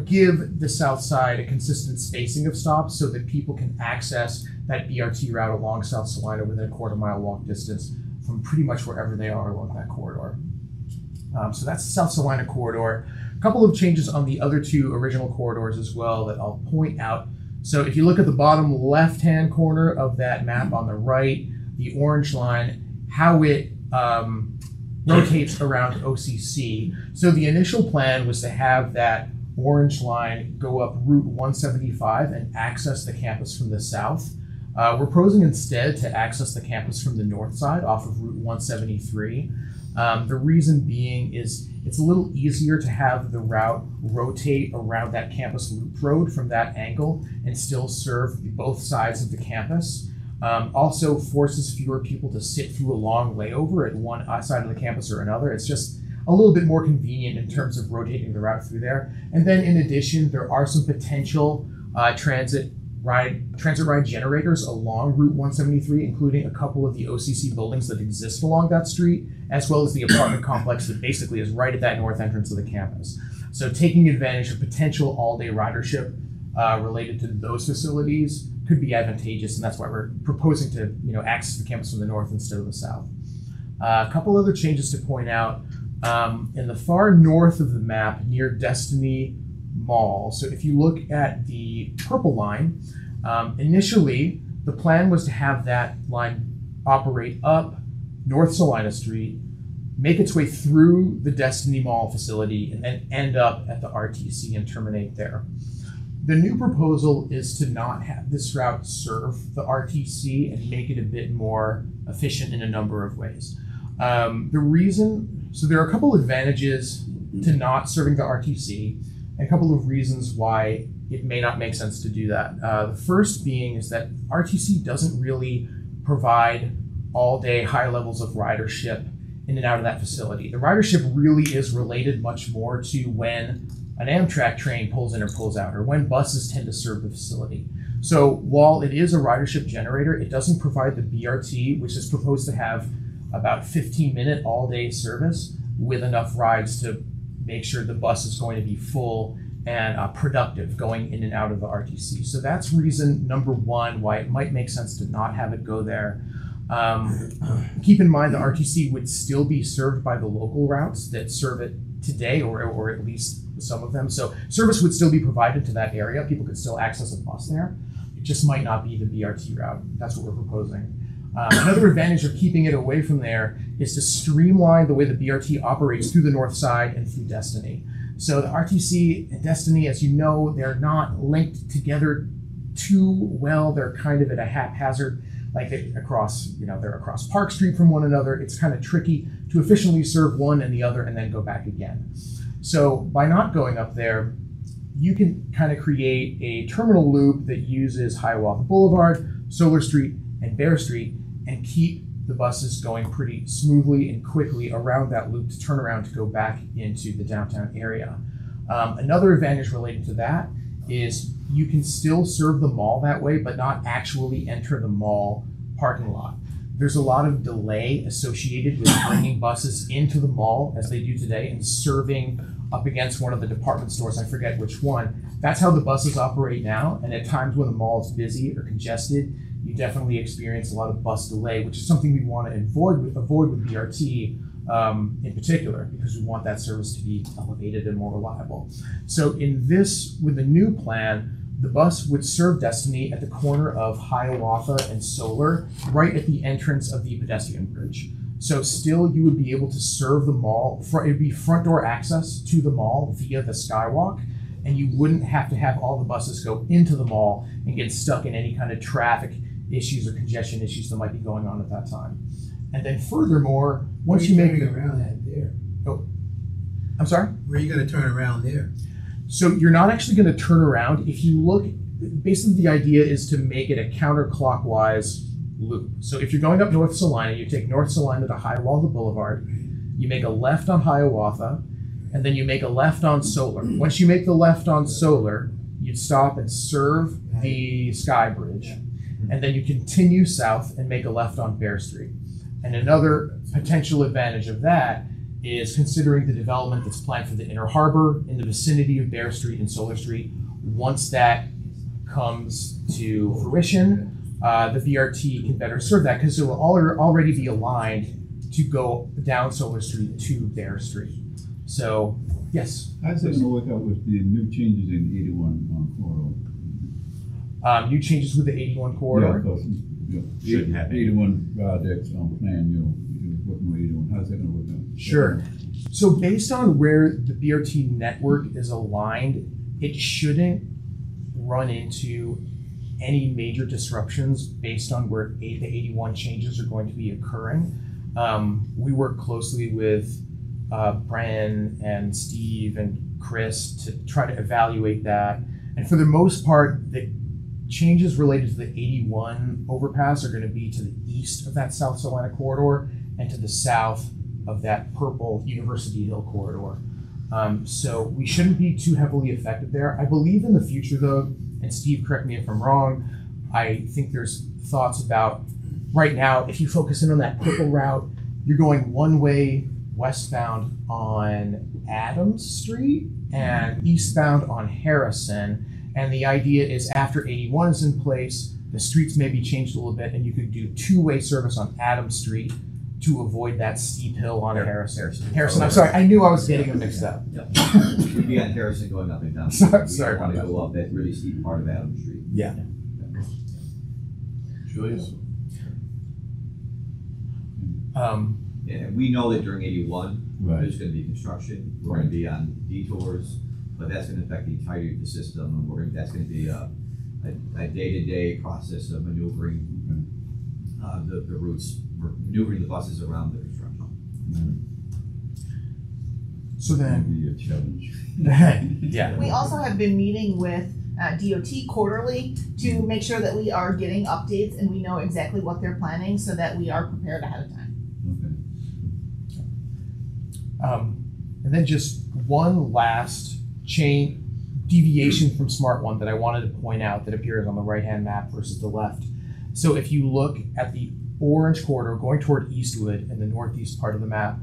give the south side a consistent spacing of stops so that people can access that BRT route along South Salina within a quarter-mile walk distance from pretty much wherever they are along that corridor. So that's the South Salina corridor. A couple of changes on the other 2 original corridors as well that I'll point out. So if you look at the bottom left-hand corner of that map on the right, the orange line, how it rotates around OCC. So the initial plan was to have that orange line go up Route 175 and access the campus from the south. We're proposing instead to access the campus from the north side off of Route 173. The reason being is it's a little easier to have the route rotate around that campus loop road from that angle and still serve both sides of the campus. Also forces fewer people to sit through a long layover at one side of the campus or another. It's just a little bit more convenient in terms of rotating the route through there. And then in addition, there are some potential transit ride generators along Route 173, including a couple of the OCC buildings that exist along that street, as well as the apartment complex that basically is right at that north entrance of the campus. So taking advantage of potential all-day ridership related to those facilities could be advantageous, and that's why we're proposing to access the campus from the north instead of the south. A couple other changes to point out. In the far north of the map near Destiny Mall, so if you look at the purple line, initially the plan was to have that line operate up North Salina Street, make its way through the Destiny Mall facility, and then end up at the RTC and terminate there. The new proposal is to not have this route serve the RTC and make it a bit more efficient in a number of ways. So there are a couple advantages to not serving the RTC, and a couple of reasons why it may not make sense to do that. The first being is that RTC doesn't really provide all-day high levels of ridership in and out of that facility. The ridership really is related much more to when an Amtrak train pulls in or pulls out, or when buses tend to serve the facility. So while it is a ridership generator, it doesn't provide the BRT, which is proposed to have about 15-minute all-day service with enough rides to make sure the bus is going to be full and productive going in and out of the RTC. So that's reason number one why it might make sense to not have it go there. Keep in mind the RTC would still be served by the local routes that serve it today, or at least some of them. So service would still be provided to that area. People could still access a bus there. It just might not be the BRT route. That's what we're proposing. Another advantage of keeping it away from there is to streamline the way the BRT operates through the north side and through Destiny. So the RTC and Destiny, as you know, they're not linked together too well. They're kind of at a haphazard, like they're across Park Street from one another. It's kind of tricky to efficiently serve one and the other and then go back again. So by not going up there, you can kind of create a terminal loop that uses Hiawatha Boulevard, Solar Street, and Bear Street, and keep the buses going pretty smoothly and quickly around that loop to turn around to go back into the downtown area. Another advantage related to that is you can still serve the mall that way, but not actually enter the mall parking lot. There's a lot of delay associated with bringing buses into the mall as they do today and serving up against one of the department stores, I forget which one. That's how the buses operate now, and at times when the mall is busy or congested, you definitely experience a lot of bus delay, which is something we want to avoid with BRT in particular, because we want that service to be elevated and more reliable. So with the new plan, the bus would serve Destiny at the corner of Hiawatha and Solar, right at the entrance of the pedestrian bridge. So still you would be able to serve the mall, it would be front door access to the mall via the Skywalk, and you wouldn't have to have all the buses go into the mall and get stuck in any kind of traffic issues or congestion issues that might be going on at that time. And then furthermore, once you make around that there. Oh, I'm sorry? Where are you going to turn around there? So you're not actually going to turn around. If you look, basically the idea is to make it a counterclockwise loop. So if you're going up North Salina, you take North Salina to Hiawatha Boulevard, you make a left on Hiawatha, and then you make a left on Solar. Once you make the left on Solar, you'd stop and serve the Sky Bridge, and then you continue south and make a left on Bear Street. And another potential advantage of that is considering the development that's planned for the Inner Harbor in the vicinity of Bear Street and Solar Street. Once that comes to fruition, the BRT can better serve that because it will already be aligned to go down Solar Street to Bear Street. So, yes? How's that going to work out with the new changes in 81 corridor? New changes with the 81 corridor? Yeah, shouldn't have 81 projects on plan, working with 81. How's that going to work out? Sure. So based on where the BRT network is aligned, it shouldn't run into any major disruptions based on where the 81 changes are going to be occurring. We work closely with Brennan and Steve and Chris to try to evaluate that. And for the most part, the changes related to the 81 overpass are going to be to the east of that South Salina corridor and to the south of that purple University Hill corridor. So we shouldn't be too heavily affected there. I believe in the future though, and Steve, correct me if I'm wrong, I think there's thoughts about, right now, if you focus in on that purple route, you're going one way westbound on Adams Street and eastbound on Harrison. And the idea is after 81 is in place, the streets may be changed a little bit, and you could do two-way service on Adams Street to avoid that steep hill on Harrison. Harrison, I'm sorry, I knew I was getting them mixed up. You'd be on Harrison going up and down. Sorry You don't want to about go up that really steep part of Adams Street. Yeah. Julius? Yeah, we know that during 81, Right. there's gonna be construction, we're gonna be on detours, but that's gonna affect the entirety of the system, and that's gonna be a day-to-day process of maneuvering, the routes, maneuvering the buses around the construction. So then, Be a challenge. yeah. We also have been meeting with DOT quarterly to make sure that we are getting updates and we know exactly what they're planning so that we are prepared ahead of time. And then just one last deviation from Smart One that I wanted to point out that appears on the right-hand map versus the left. So if you look at the orange corridor going toward Eastwood in the northeast part of the map,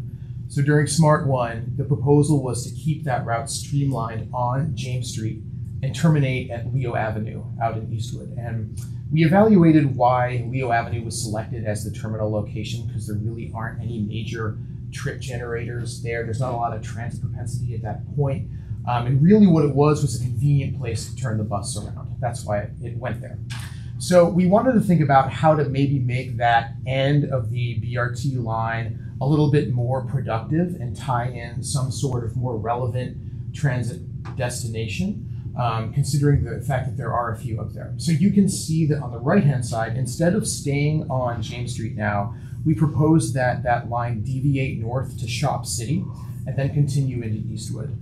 so during Smart One, the proposal was to keep that route streamlined on James Street and terminate at Leo Avenue out in Eastwood. And we evaluated why Leo Avenue was selected as the terminal location because there really aren't any major trip generators there. There's not a lot of transit propensity at that point. And really what it was a convenient place to turn the bus around. That's why it went there. So we wanted to think about how to maybe make that end of the BRT line a little bit more productive and tie in some sort of more relevant transit destination, considering the fact that there are a few up there. So you can see that on the right-hand side, instead of staying on James Street now, we proposed that that line deviate north to Shop City and then continue into Eastwood.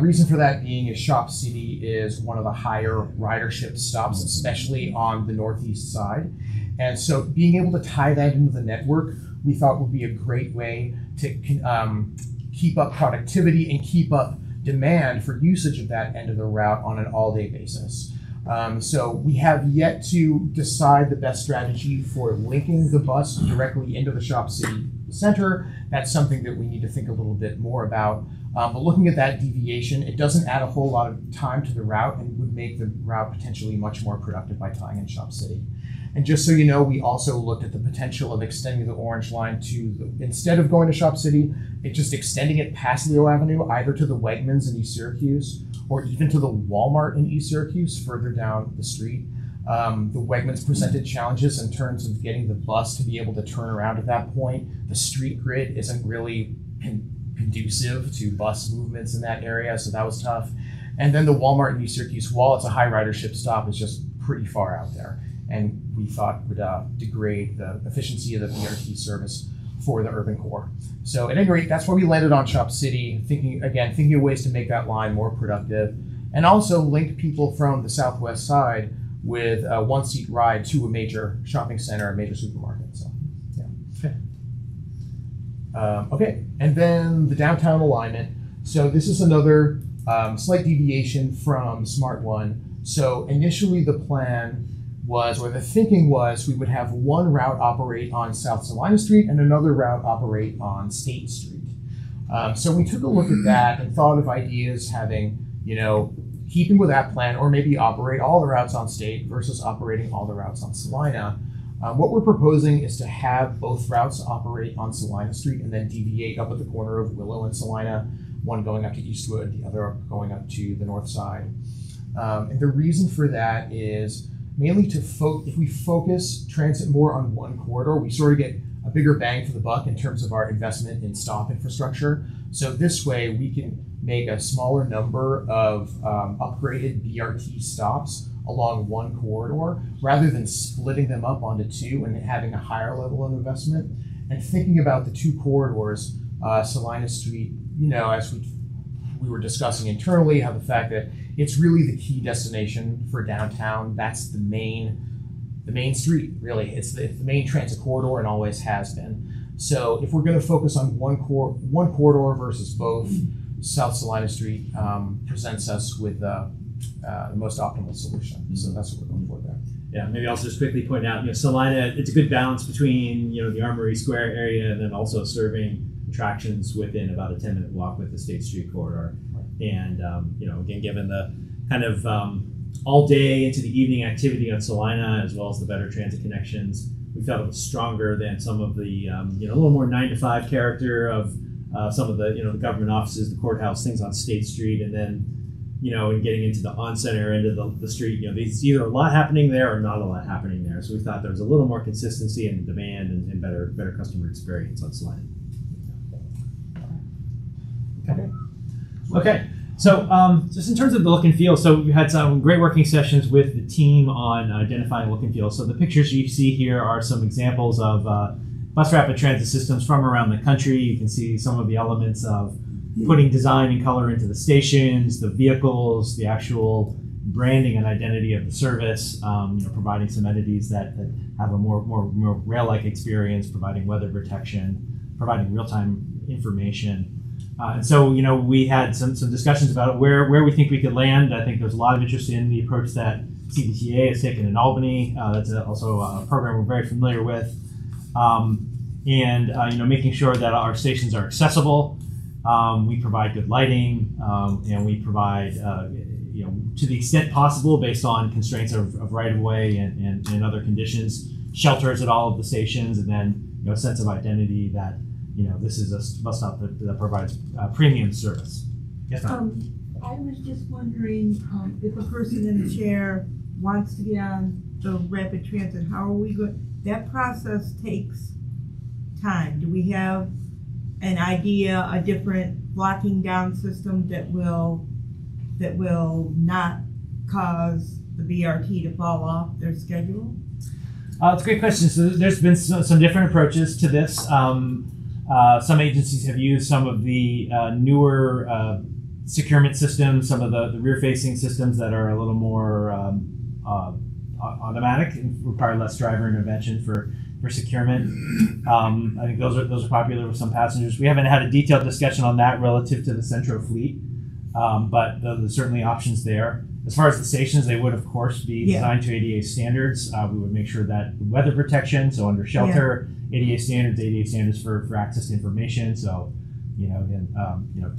Reason for that being is Shop City is one of the higher ridership stops, especially on the northeast side. And so being able to tie that into the network, we thought would be a great way to keep up productivity and keep up demand for usage of that end of the route on an all-day basis. So we have yet to decide the best strategy for linking the bus directly into the Shop City Center. That's something that we need to think a little bit more about. But looking at that deviation, it doesn't add a whole lot of time to the route and would make the route potentially much more productive by tying in Shop City. And just so you know, we also looked at the potential of extending the orange line to, instead of going to Shop City, just extending it past Leo Avenue, either to the Wegmans in East Syracuse or even to the Walmart in East Syracuse further down the street. The Wegmans presented challenges in terms of getting the bus to be able to turn around at that point. The street grid isn't really conducive to bus movements in that area, so that was tough. And then the Walmart in East Syracuse, while it's a high ridership stop, is just pretty far out there, and we thought would degrade the efficiency of the BRT service for the urban core. So at any rate, that's why we landed on Shop City, thinking of ways to make that line more productive, and also link people from the southwest side with a one-seat ride to a major shopping center, a major supermarket. So, yeah. Okay, and then the downtown alignment. So this is another slight deviation from Smart One. So initially the plan was, or the thinking was, we would have one route operate on South Salina Street and another route operate on State Street. So we took a look at that and thought of ideas having, keeping with that plan, or maybe operate all the routes on State versus operating all the routes on Salina. What we're proposing is to have both routes operate on Salina Street and then deviate up at the corner of Willow and Salina, one going up to Eastwood, the other going up to the north side. And the reason for that is mainly if we focus transit more on one corridor, we sort of get a bigger bang for the buck in terms of our investment in stop infrastructure. So this way we can make a smaller number of upgraded BRT stops along one corridor rather than splitting them up onto two and having a higher level of investment. And thinking about the two corridors, Salina Street, as we were discussing internally, how the fact that it's really the key destination for downtown. That's the main street, really. It's the main transit corridor and always has been. So if we're going to focus on one corridor versus both, South Salina Street presents us with the most optimal solution. So that's what we're going for there. Yeah, maybe also just quickly point out, Salina, it's a good balance between, the Armory Square area and then also serving attractions within about a 10-minute walk with the State Street corridor. And, again, given the kind of all day into the evening activity on Salina, as well as the better transit connections. We felt it was stronger than some of the, a little more 9-to-5 character of some of the, the government offices, the courthouse, things on State Street, and then, and getting into the on-center end of the street, there's either a lot happening there or not a lot happening there. So we thought there was a little more consistency in demand and better customer experience on Salina. Okay. So just in terms of the look and feel, so we had some great working sessions with the team on identifying look and feel. So the pictures you see here are some examples of bus rapid transit systems from around the country. You can see some of the elements of putting design and color into the stations, the vehicles, the actual branding and identity of the service, providing some entities that have a more rail-like experience, providing weather protection, providing real-time information. And so, we had some discussions about where we think we could land. I think there's a lot of interest in the approach that CDTA has taken in Albany. That's also a program we're very familiar with. Making sure that our stations are accessible. We provide good lighting, and we provide, to the extent possible, based on constraints of right-of-way and other conditions, shelters at all of the stations, and then, a sense of identity that this is a bus stop that provides premium service. Yes, ma'am. I was just wondering if a person in a chair wants to get on the rapid transit, how are we going? That process takes time. Do we have an idea, a different blocking down system that will not cause the BRT to fall off their schedule? It's a great question. So there's been some different approaches to this. Some agencies have used some of the newer securement systems, some of the rear-facing systems that are a little more automatic and require less driver intervention for securement. I think those are popular with some passengers. We haven't had a detailed discussion on that relative to the Centro fleet, but there's certainly options there. As far as the stations, they would of course be designed to ADA standards. We would make sure that weather protection, so under shelter, ADA standards for access to information. So,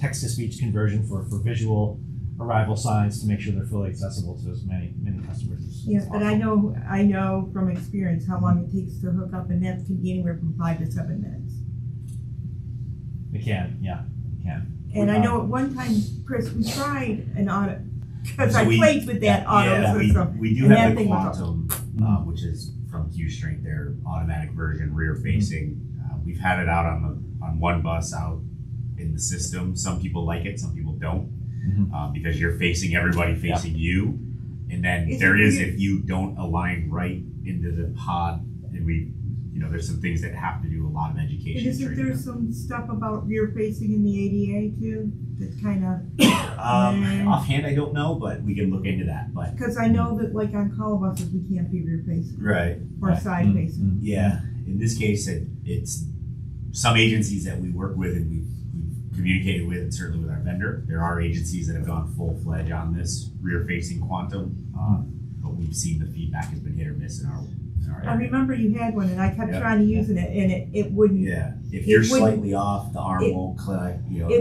text-to-speech conversion for visual arrival signs to make sure they're fully accessible to as many customers as possible. But I know from experience how long it takes to hook up, and that can be anywhere from 5 to 7 minutes. It can. And I know at one time, Chris, we tried an auto, because I played with that auto system. We do have the Quantum, which is from Qstrength, their automatic version, rear facing. We've had it out on one bus out in the system. Some people like it, some people don't, because you're facing everybody facing you. And then if you don't align right into the pod, and there's some things that have to do a lot of education. Isn't there some stuff about rear facing in the ADA too? That's kind of offhand, I don't know, but we can look into that. But because I know that like on call buses, we can't be rear facing, right, or side facing. Yeah, in this case, it's some agencies that we work with and we've communicated with, and certainly with our vendor. There are agencies that have gone full-fledged on this rear-facing Quantum, but we've seen the feedback has been hit or miss in our area. I remember you had one, and I kept trying to use it, and it wouldn't. Yeah, if you're slightly off, the arm won't click. It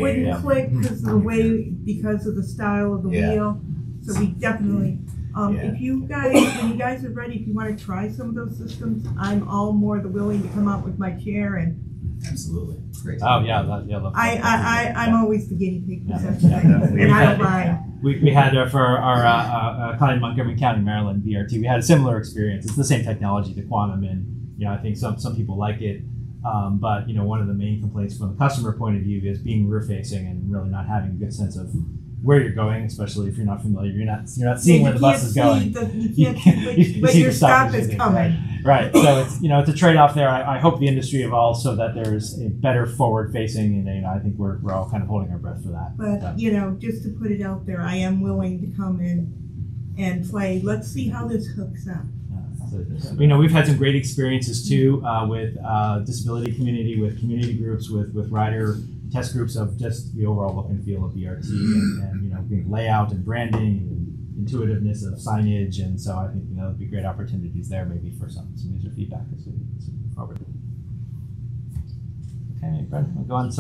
wouldn't click because of the way, because of the style of the wheel. So we definitely. If you guys, when you guys are ready, if you want to try some of those systems, I'm all more than willing to come out with my chair and. Absolutely. Great. Oh yeah, I'm always the guinea pig for such a thing, and I don't mind. We had for our client in Montgomery County, Maryland, BRT. We had a similar experience. It's the same technology, the Quantum, and I think some people like it. But one of the main complaints from the customer point of view is being rear facing and really not having a good sense of where you're going, especially if you're not familiar. You're not seeing where the bus is going. You can't but your stop is coming. Right. So it's a trade-off there. I hope the industry evolves so that there's a better forward-facing, and I think we're all kind of holding our breath for that. But just to put it out there, I am willing to come in and play. Let's see how this hooks up. We've had some great experiences too with disability community, with community groups, with rider test groups of just the overall look and feel of BRT and layout and branding and intuitiveness of signage. And so I think there'll be great opportunities there maybe for some user feedback as we move forward. Okay, Brent, we'll go on.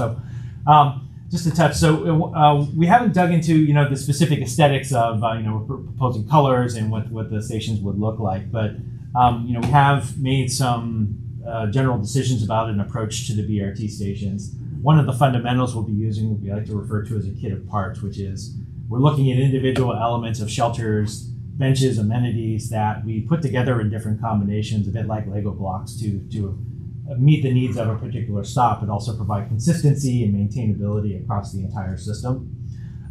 just a touch. So we haven't dug into the specific aesthetics of we're proposing colors and what the stations would look like, but we have made some general decisions about an approach to the BRT stations. One of the fundamentals we'll be using will be like to refer to as a kit of parts, which is we're looking at individual elements of shelters, benches, amenities that we put together in different combinations, a bit like Lego blocks to meet the needs of a particular stop, but also provide consistency and maintainability across the entire system.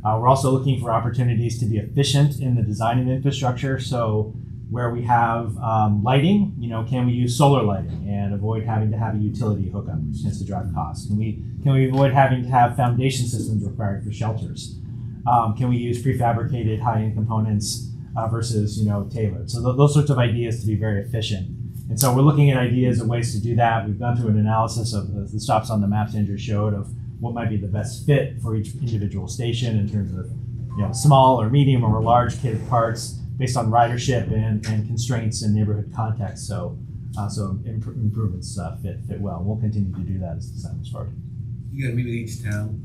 We're also looking for opportunities to be efficient in the design of infrastructure. So where we have lighting, can we use solar lighting and avoid having to have a utility hookup, which tends to drive costs? Can we avoid having to have foundation systems required for shelters? Can we use prefabricated high-end components versus tailored? So those sorts of ideas to be very efficient. And so we're looking at ideas of ways to do that. We've gone through an analysis of the stops on the maps Andrew showed of what might be the best fit for each individual station in terms of small or medium or large kit of parts based on ridership and constraints and neighborhood context. So improvements fit well. We'll continue to do that as the time moves forward. You gotta meet with each town,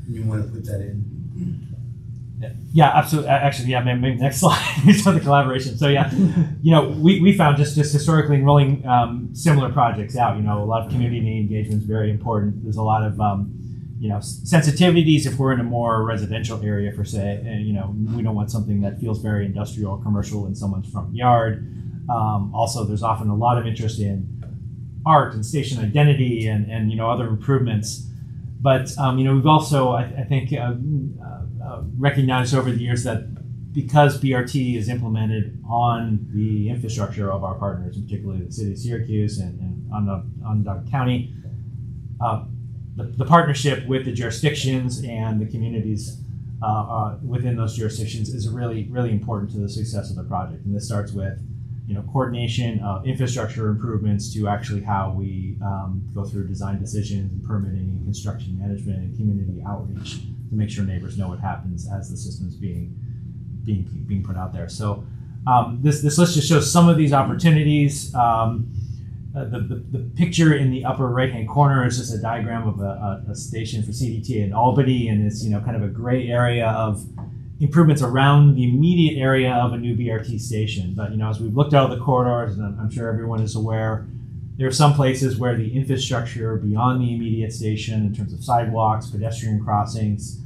you wanna put that in? Yeah, absolutely. Actually, yeah, maybe next slide. So the collaboration. So yeah, we found just historically in rolling similar projects out, a lot of community engagement is very important. There's a lot of sensitivities if we're in a more residential area per se, and we don't want something that feels very industrial or commercial in someone's front yard. Also, there's often a lot of interest in art and station identity and other improvements. But we've also, I think, recognized over the years that because BRT is implemented on the infrastructure of our partners, particularly the city of Syracuse and Onondaga County, the partnership with the jurisdictions and the communities within those jurisdictions is really, really important to the success of the project. And this starts with coordination of infrastructure improvements to actually how we go through design decisions and permitting and construction management and community outreach to make sure neighbors know what happens as the system's being put out there. So this list just shows some of these opportunities. The picture in the upper right-hand corner is just a diagram of a station for CDTA in Albany, and it's kind of a gray area of improvements around the immediate area of a new BRT station. But as we've looked out of the corridors, and I'm sure everyone is aware, there are some places where the infrastructure beyond the immediate station in terms of sidewalks, pedestrian crossings,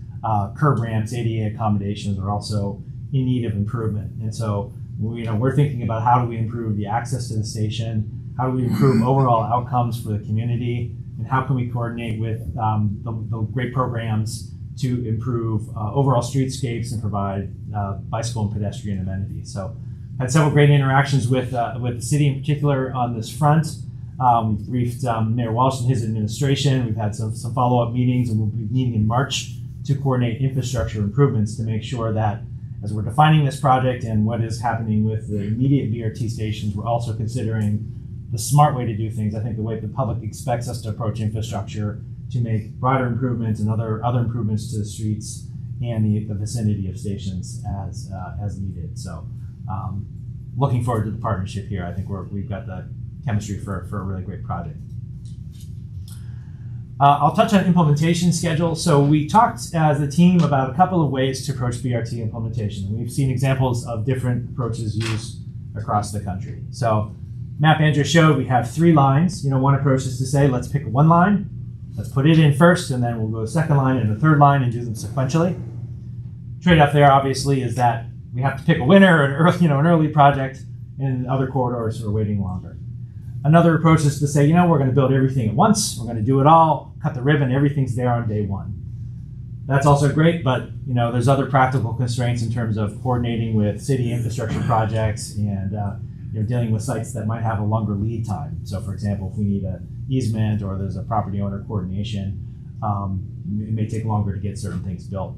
curb ramps, ADA accommodations are also in need of improvement. And so we're thinking about how do we improve the access to the station, how do we improve overall outcomes for the community, and how can we coordinate with the great programs to improve overall streetscapes and provide bicycle and pedestrian amenities. So had several great interactions with the city in particular on this front. We've briefed Mayor Walsh and his administration. We've had some follow-up meetings, and we'll be meeting in March to coordinate infrastructure improvements to make sure that as we're defining this project and what is happening with the immediate BRT stations, we're also considering the smart way to do things. I think the way the public expects us to approach infrastructure to make broader improvements and other improvements to the streets and the vicinity of stations as needed. So looking forward to the partnership here. I think we've got the chemistry for a really great project. I'll touch on implementation schedule. So we talked as a team about a couple of ways to approach BRT implementation. We've seen examples of different approaches used across the country. So map Andrew showed, we have 3 lines. One approach is to say, let's pick one line, let's put it in first, and then we'll go second line and a third line and do them sequentially. Trade-off there obviously is that we have to pick a winner, an early project, and other corridors are waiting longer. Another approach is to say, we're going to build everything at once. We're going to do it all, cut the ribbon, everything's there on day one. That's also great, but there's other practical constraints in terms of coordinating with city infrastructure projects and dealing with sites that might have a longer lead time. So for example, if we need an easement or there's a property owner coordination, it may take longer to get certain things built.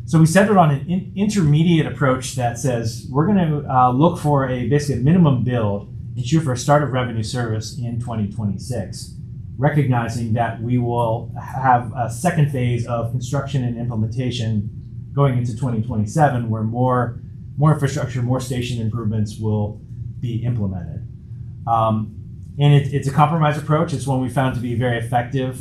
So we settled on an intermediate approach that says we're going to look for basically a minimum build and shoot for a start of revenue service in 2026, recognizing that we will have a second phase of construction and implementation going into 2027, where more infrastructure, more station improvements will be implemented. And it's a compromise approach. It's one we found to be very effective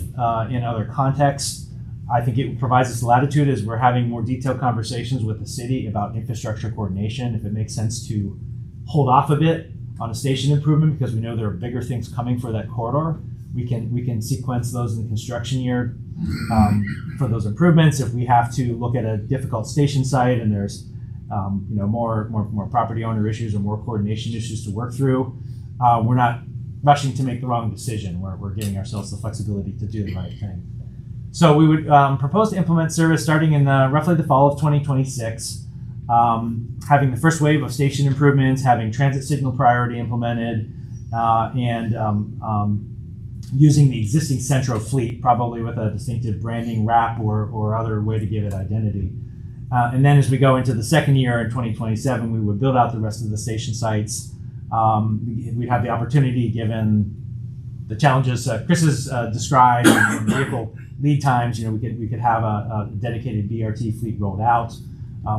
in other contexts. I think it provides us latitude as we're having more detailed conversations with the city about infrastructure coordination. If it makes sense to hold off a bit on a station improvement because we know there are bigger things coming for that corridor, we can sequence those in the construction year for those improvements. If we have to look at a difficult station site and there's more property owner issues or more coordination issues to work through, we're not rushing to make the wrong decision. We're giving ourselves the flexibility to do the right thing. So we would propose to implement service starting in roughly the fall of 2026, having the first wave of station improvements, having transit signal priority implemented, and using the existing Centro fleet, probably with a distinctive branding wrap or other way to give it identity. And then as we go into the second year in 2027, we would build out the rest of the station sites. We'd have the opportunity, given the challenges Chris has described and vehicle lead times, we could have a dedicated BRT fleet rolled out.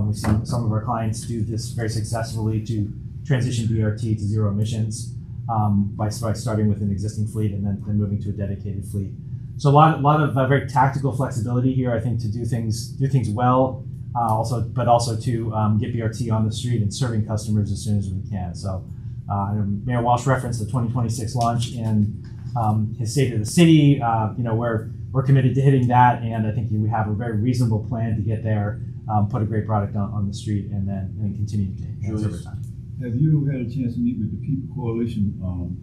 We've seen some of our clients do this very successfully to transition BRT to zero emissions by starting with an existing fleet and then moving to a dedicated fleet. So a lot of very tactical flexibility here, I think, to do things well, but also to get BRT on the street and serving customers as soon as we can. So Mayor Walsh referenced the 2026 launch in his State of the City. We're committed to hitting that, and I think we have a very reasonable plan to get there, put a great product on the street, and then continue to enhance over time. Have you had a chance to meet with the People Coalition,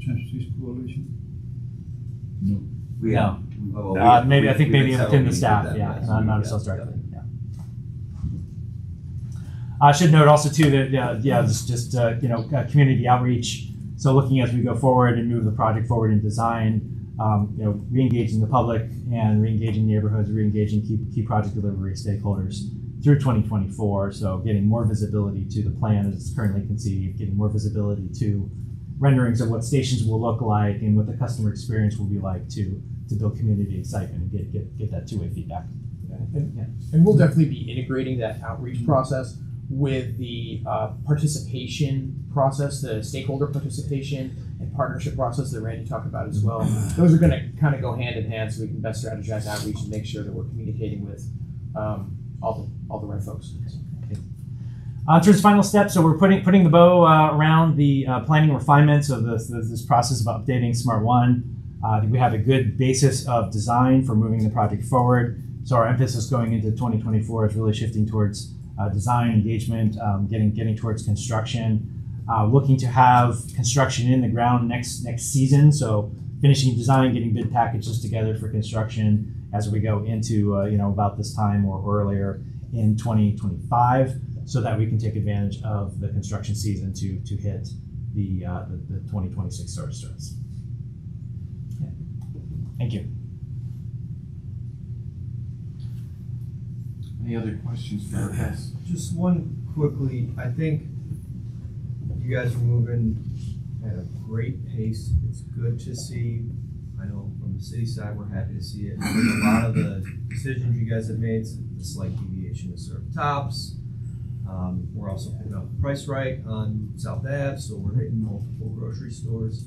Transportation Coalition? No. Maybe within the staff, not ourselves directly. Yeah. I should note also too that community outreach. So looking as we go forward and move the project forward in design, re-engaging the public and re-engaging neighborhoods, re-engaging key project delivery stakeholders through 2024. So getting more visibility to the plan as it's currently conceived, getting more visibility to renderings of what stations will look like and what the customer experience will be like to build community excitement and get that two-way feedback. And we'll definitely be integrating that outreach process with the participation process, the stakeholder participation and partnership process that Randy talked about as well. Those are going to kind of go hand in hand so we can best strategize outreach and make sure that we're communicating with all the right folks. In terms of final steps, so we're putting the bow around the planning refinements of this process of updating Smart One. I think we have a good basis of design for moving the project forward. So our emphasis going into 2024 is really shifting towards design engagement, getting towards construction, looking to have construction in the ground next season. So finishing design, getting bid packages together for construction as we go into about this time or earlier in 2025, so that we can take advantage of the construction season to hit the 2026 starts. Yeah. Thank you. Any other questions for us? Just one quickly. I think you guys are moving at a great pace. It's good to see. I know from the city side, we're happy to see it. A lot of the decisions you guys have made, a slight deviation to serve tops. We're also putting up the price right on South Ave, so we're hitting multiple grocery stores.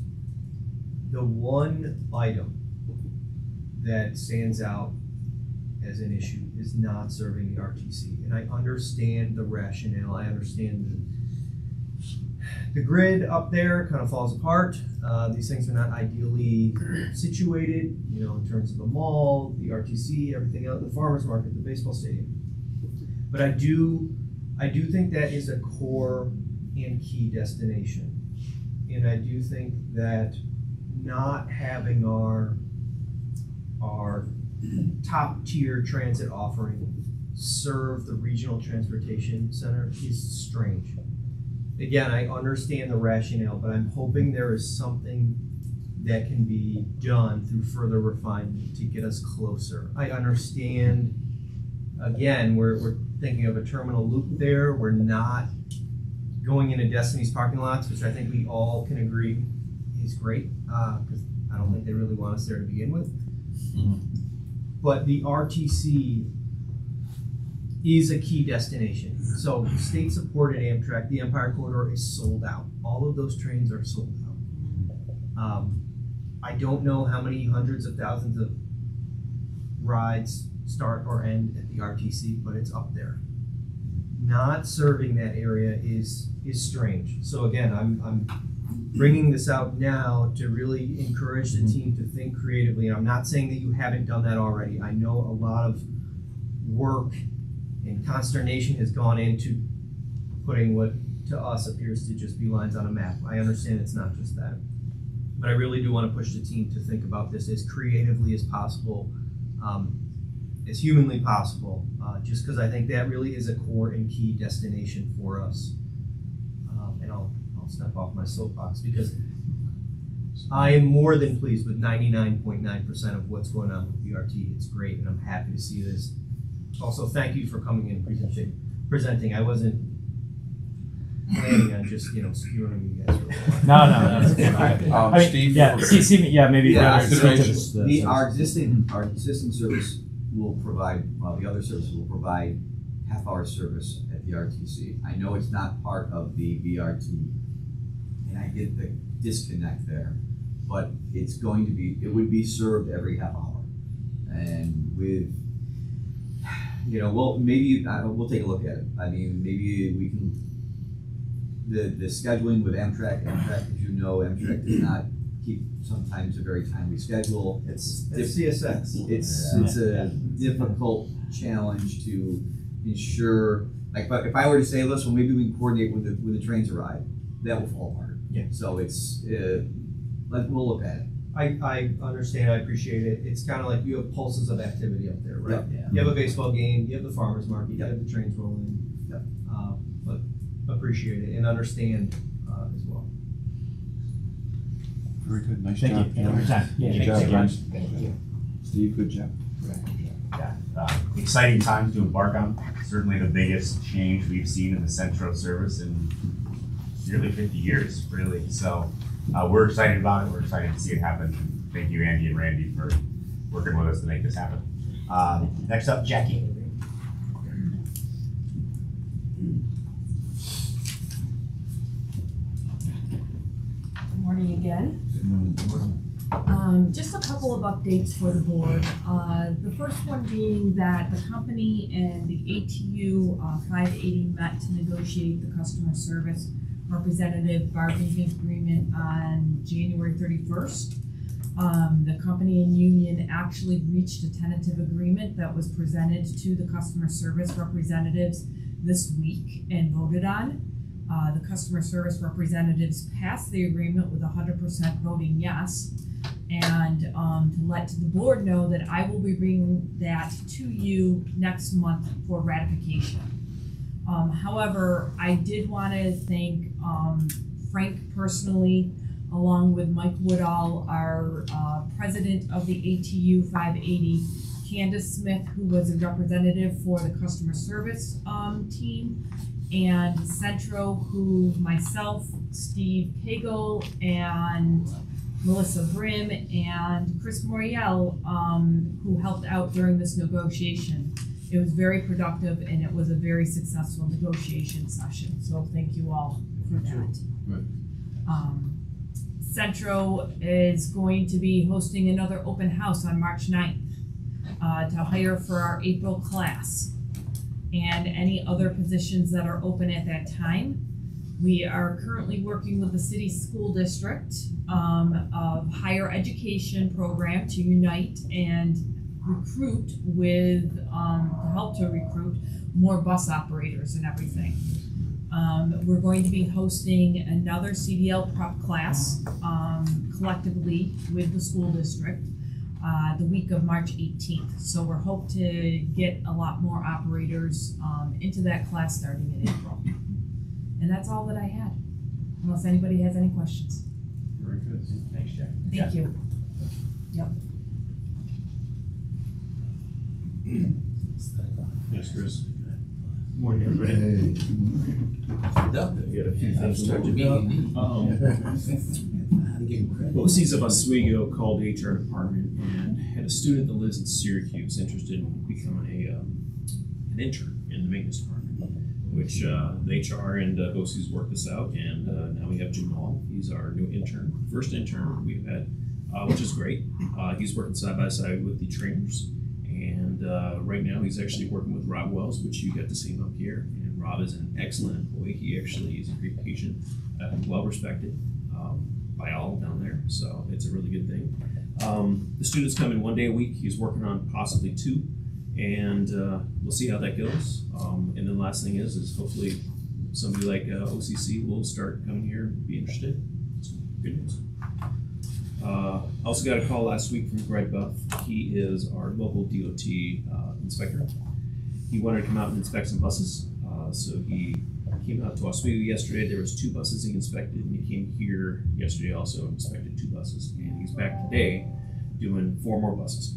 The one item that stands out as an issue is not serving the RTC. And I understand the rationale. I understand the grid up there kind of falls apart. These things are not ideally situated, in terms of the mall, the RTC, everything else, the farmer's market, the baseball stadium. But I do think that is a core and key destination. And I do think that not having our top tier transit offering serve the regional transportation center is strange. Again, I understand the rationale, but I'm hoping there is something that can be done through further refinement to get us closer. I understand, again, we're thinking of a terminal loop there. We're not going into Destiny's parking lots, which I think we all can agree is great, because I don't think they really want us there to begin with. But the RTC is a key destination. So state-supported Amtrak, the Empire Corridor is sold out. All of those trains are sold out. I don't know how many hundreds of thousands of rides start or end at the RTC, but it's up there. Not serving that area is strange. So again, I'm bringing this out now to really encourage the team to think creatively. And I'm not saying that you haven't done that already. I know a lot of work and consternation has gone into putting what to us appears to just be lines on a map. I understand it's not just that. But I really do want to push the team to think about this as creatively as possible, as humanly possible, just because I think that really is a core and key destination for us. And I'll step off my soapbox because I am more than pleased with 99.9% of what's going on with BRT. It's great, and I'm happy to see this. Also, thank you for coming in and presenting. I wasn't planning on just, skewering you guys. No. Steve, maybe. Our existing service will provide, the other service will provide half-hour service at the RTC. I know it's not part of the BRT, and I get the disconnect there, but it would be served every half hour. And with, we'll take a look at it. I mean, maybe we can, the scheduling with Amtrak, as you know, Amtrak does not keep sometimes a very timely schedule. It's CSX. It's a difficult challenge to ensure. Like, if I were to say, listen, maybe we can coordinate when the trains arrive, that will fall apart. Yeah. So we'll look at it. I understand. I appreciate it. It's kind of like you have pulses of activity up there, right? Yeah. You have a baseball game. You have the farmers market. You have the trains rolling. Yep. But appreciate it and understand as well. Very good. Nice Thank job. you. Good time. Good job, guys. Steve, good job. Exciting times to embark on. Certainly the biggest change we've seen in the Centro service in nearly 50 years, really. So we're excited about it. We're excited to see it happen. Thank you, Andy and Randy, for working with us to make this happen. Next up, Jackie. Good morning again. Just a couple of updates for the board. The first one being that the company and the ATU 580 met to negotiate the customer service representative bargaining agreement on January 31st. The company and union actually reached a tentative agreement that was presented to the customer service representatives this week and voted on. The customer service representatives passed the agreement with 100% voting yes. And to let the board know that I will be bringing that to you next month for ratification. However, I did want to thank Frank personally, along with Mike Woodall, our president of the ATU 580, Candace Smith, who was a representative for the customer service team, and Centro, who myself, Steve Cagle, and Melissa Brim, and Chris Moriel, who helped out during this negotiation. It was very productive and it was a very successful negotiation session. So thank you all for that. Good. Centro is going to be hosting another open house on March 9th to hire for our April class and any other positions that are open at that time. We are currently working with the city school district of higher education program to unite and recruit with, to help to recruit more bus operators and everything. We're going to be hosting another CDL prep class collectively with the school district the week of March 18th. So we're hoping to get a lot more operators into that class starting in April. And that's all that I had, unless anybody has any questions. Very good. Thanks, Jack. Thank you. Yep. Yes, Chris. Morning, everybody. We got a few things to talk about. BOCES of Oswego called the HR department and had a student that lives in Syracuse interested in becoming an intern in the maintenance department, which the HR and BOCES worked this out, and now we have Jim Hall. He's our new intern, first intern we've had which is great. He's working side by side with the trainers. And right now he's actually working with Rob Wells, which you got to see him up here. And Rob is an excellent employee. He actually is a great patient, well respected by all down there. So it's a really good thing. The students come in 1 day a week. He's working on possibly 2. And we'll see how that goes. And then last thing is hopefully somebody like OCC will start coming here and be interested. So, good news. Also got a call last week from Greg Buff. He is our local DOT inspector. He wanted to come out and inspect some buses. So he came out to Oswego yesterday. There was 2 buses he inspected, and he came here yesterday also and inspected 2 buses. And he's back today doing 4 more buses.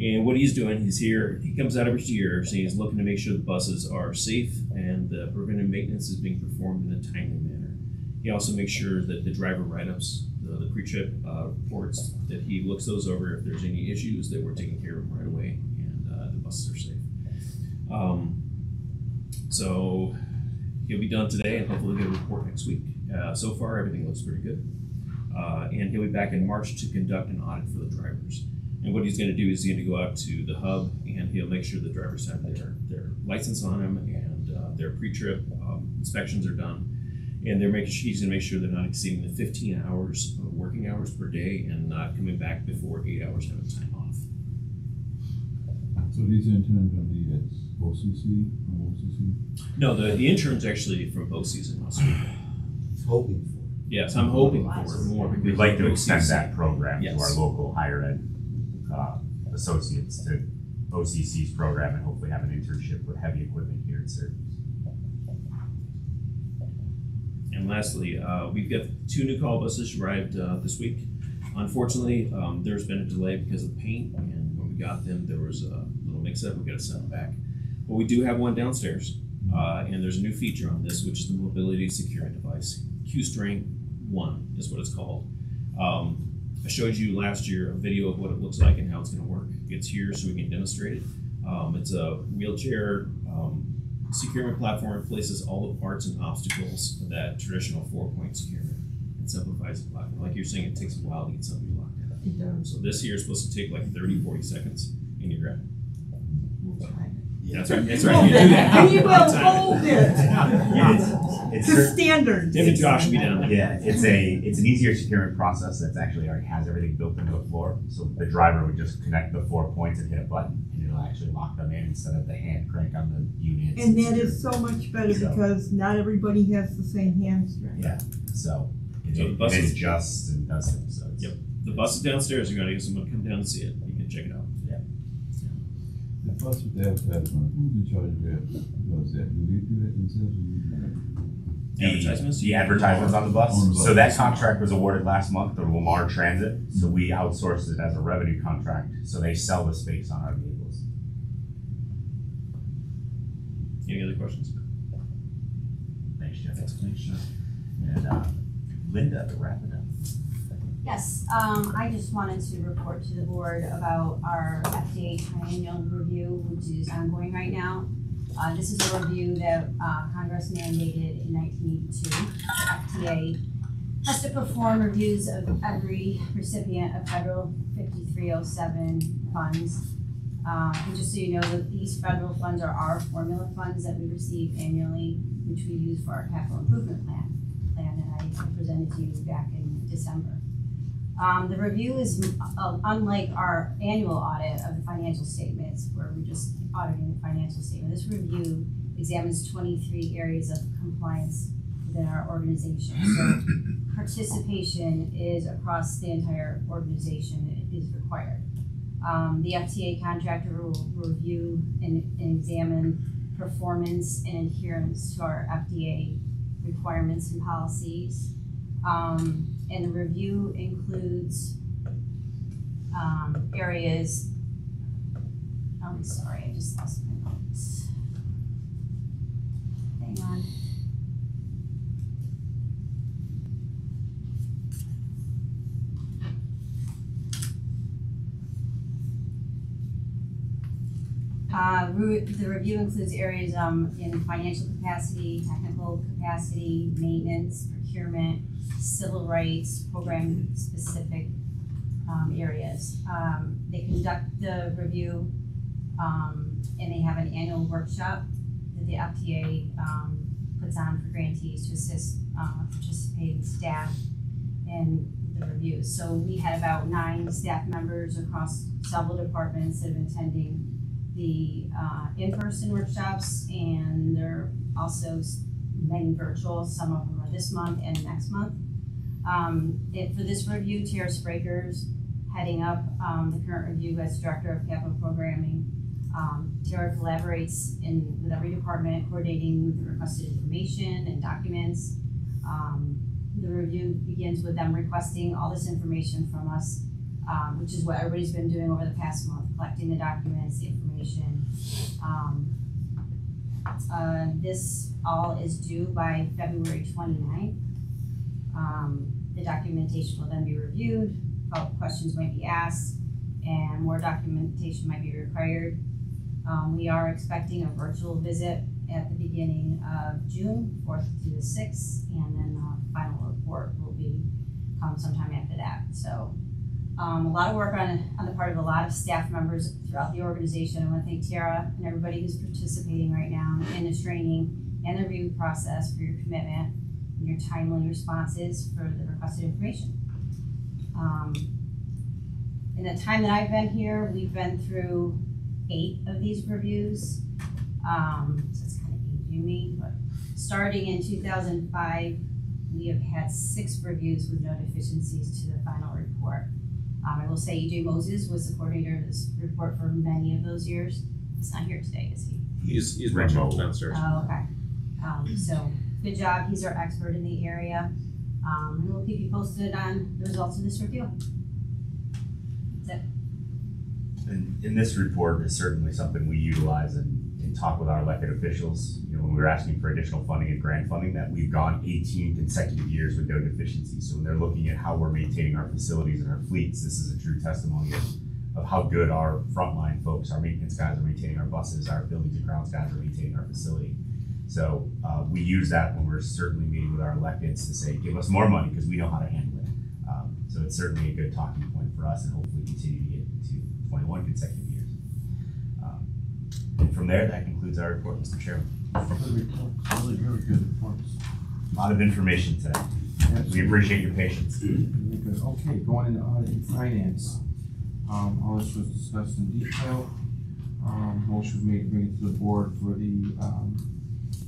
And what he's doing, he's here, he comes out every year, so he's looking to make sure the buses are safe and the preventive maintenance is being performed in a timely manner. He also makes sure that the driver write-ups, the pre-trip reports, that he looks those over. If there's any issues, that we're taking care of them right away and the buses are safe. So he'll be done today and hopefully get a report next week. So far, everything looks pretty good. And he'll be back in March to conduct an audit for the drivers. And what he's going to do is he's going to go out to the hub and he'll make sure the drivers have their license on them and their pre-trip inspections are done. And he's going to make sure they're not exceeding the 15 hours of working hours per day and not coming back before 8 hours having time off. So these interns are the OCC or OCC? No, the intern's actually from BOCES in Oswego. Hoping for. Yes, I'm hoping for more. We'd like to extend that program Yes. to our local higher ed associates to OCC's program and hopefully have an internship with heavy equipment here in Syracuse. And lastly, we've got 2 new call buses arrived this week. Unfortunately, there's been a delay because of paint, and when we got them, there was a little mix-up. We got to send them back. But we do have one downstairs, and there's a new feature on this, which is the mobility security device. Qstring 1 is what it's called. I showed you last year a video of what it looks like and how it's going to work. It's here so we can demonstrate it. It's a wheelchair securement platform. It places all the parts and obstacles that traditional 4-point securement. It simplifies the platform. Like you're saying, it takes a while to get somebody locked down. So this here is supposed to take like 30, 40 seconds, and you're good. That's right. That's right. You do that. We will hold it. It's to standards. Tim and Josh will be down there. Yeah, it's an easier securement process that's actually already has everything built into the floor. So the driver would just connect the 4 points and hit a button, and it'll actually lock them in instead of the hand crank on the units. And that is so much better because not everybody has the same hand strength. Yeah, so So the it bus is- adjusts and does things. So it's, Yep. The bus is downstairs. You got to get someone to come down and see it. You can check it out. Yeah. The bus with the advertisement, who's in charge of that? Does that, do they do that themselves or you do that? Advertisements? The advertisements on the bus. On the bus. So that contract was awarded last month to Lamar Transit. So we outsourced it as a revenue contract. So they sell the space on our vehicles. Any other questions? Thanks, Jeff. Thanks, Jeff. And Linda, to wrap it up. Yes, I just wanted to report to the board about our FDA triennial review, which is ongoing right now. This is a review that Congress mandated in 1982. FDA has to perform reviews of every recipient of federal 5307 funds. And just so you know, that these federal funds are our formula funds that we receive annually, which we use for our capital improvement plan that I presented to you back in December. The review is unlike our annual audit of the financial statements, where we're just auditing the financial statement. This review examines 23 areas of compliance within our organization. So participation is across the entire organization is required. The FTA contractor will review and examine performance and adherence to our FDA requirements and policies. And the review includes areas, I'm sorry, I just lost my notes. Hang on. The review includes areas in financial capacity, technical capacity, maintenance, procurement, civil rights, program-specific areas. They conduct the review, and they have an annual workshop that the FTA puts on for grantees to assist participating staff in the reviews. So we had about 9 staff members across several departments that have been attending the in-person workshops, and they're also many virtual. Some of them are this month and next month. For this review, Tara Spraker's heading up the current review as Director of Capital Programming. Tara collaborates with every department, coordinating the requested information and documents. The review begins with them requesting all this information from us, which is what everybody's been doing over the past month, collecting the documents, the information. This all is due by February 29th. The documentation will then be reviewed, follow-up questions might be asked, and more documentation might be required. We are expecting a virtual visit at the beginning of June, 4th to the 6th, and then the final report will come sometime after that. So a lot of work on the part of a lot of staff members throughout the organization. I want to thank Tara and everybody who's participating right now in the training and the review process for your commitment and your timely responses for the requested information. In the time that I've been here, we've been through 8 of these reviews. So it's kind of aging me, but starting in 2005, we have had 6 reviews with no deficiencies to the final report. I will say E.J. Moses was the coordinator of this report for many of those years. He's not here today, is he? He's remote downstairs. Oh, okay. So good job. He's our expert in the area. And we'll keep you posted on the results of this review. That's it. And this report is certainly something we utilize and talk with our elected officials. You know, when we're asking for additional funding and grant funding, that we've gone 18 consecutive years with no deficiencies. So when they're looking at how we're maintaining our facilities and our fleets, this is a true testimony of how good our frontline folks, our maintenance guys are maintaining our buses, our buildings and grounds guys are maintaining our facility. So we use that when we're certainly meeting with our electeds to say, give us more money because we know how to handle it. So it's certainly a good talking point for us and hopefully continue to get to 21 consecutive years. And from there, that concludes our report, Mr. Chairman. Good report. Really good reports. A lot of information today. We appreciate your patience. Very good. Okay, going into audit and finance. All this was discussed in detail. Motion was made to bring it to the board for the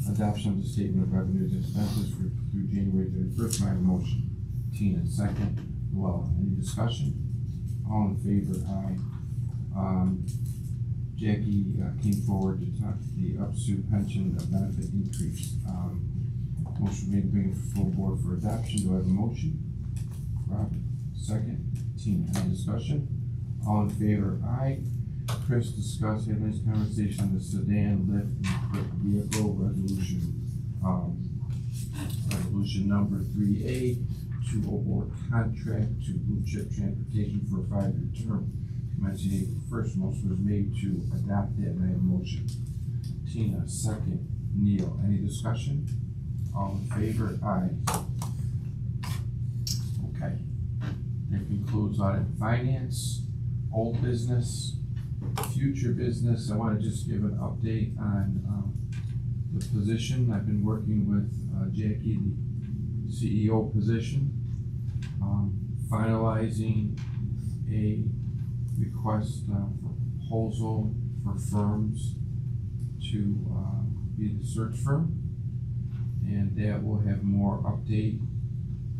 adoption of the statement of revenues and expenses through January 31st. I have a motion. Tina, second. Well, any discussion? All in favor? Aye. Jackie came forward to talk the UPSU pension benefit increase. Motion made to bring it to full board for adoption. Do I have a motion? Rob, second. Tina, any discussion? All in favor? Aye. Chris discussed, had a nice conversation on the sedan lift and equipped vehicle resolution. Resolution number 3A to award contract to Blue Chip Transportation for a 5-year term commencing April 1st. Motion was made to adopt that, and I have a motion. Tina, second. Neil, any discussion? All in favor? Aye. Okay. That concludes audit and finance, old business, future business. I want to just give an update on the position. I've been working with Jackie, the CEO position, finalizing a request for proposal for firms to be the search firm, and that will have more update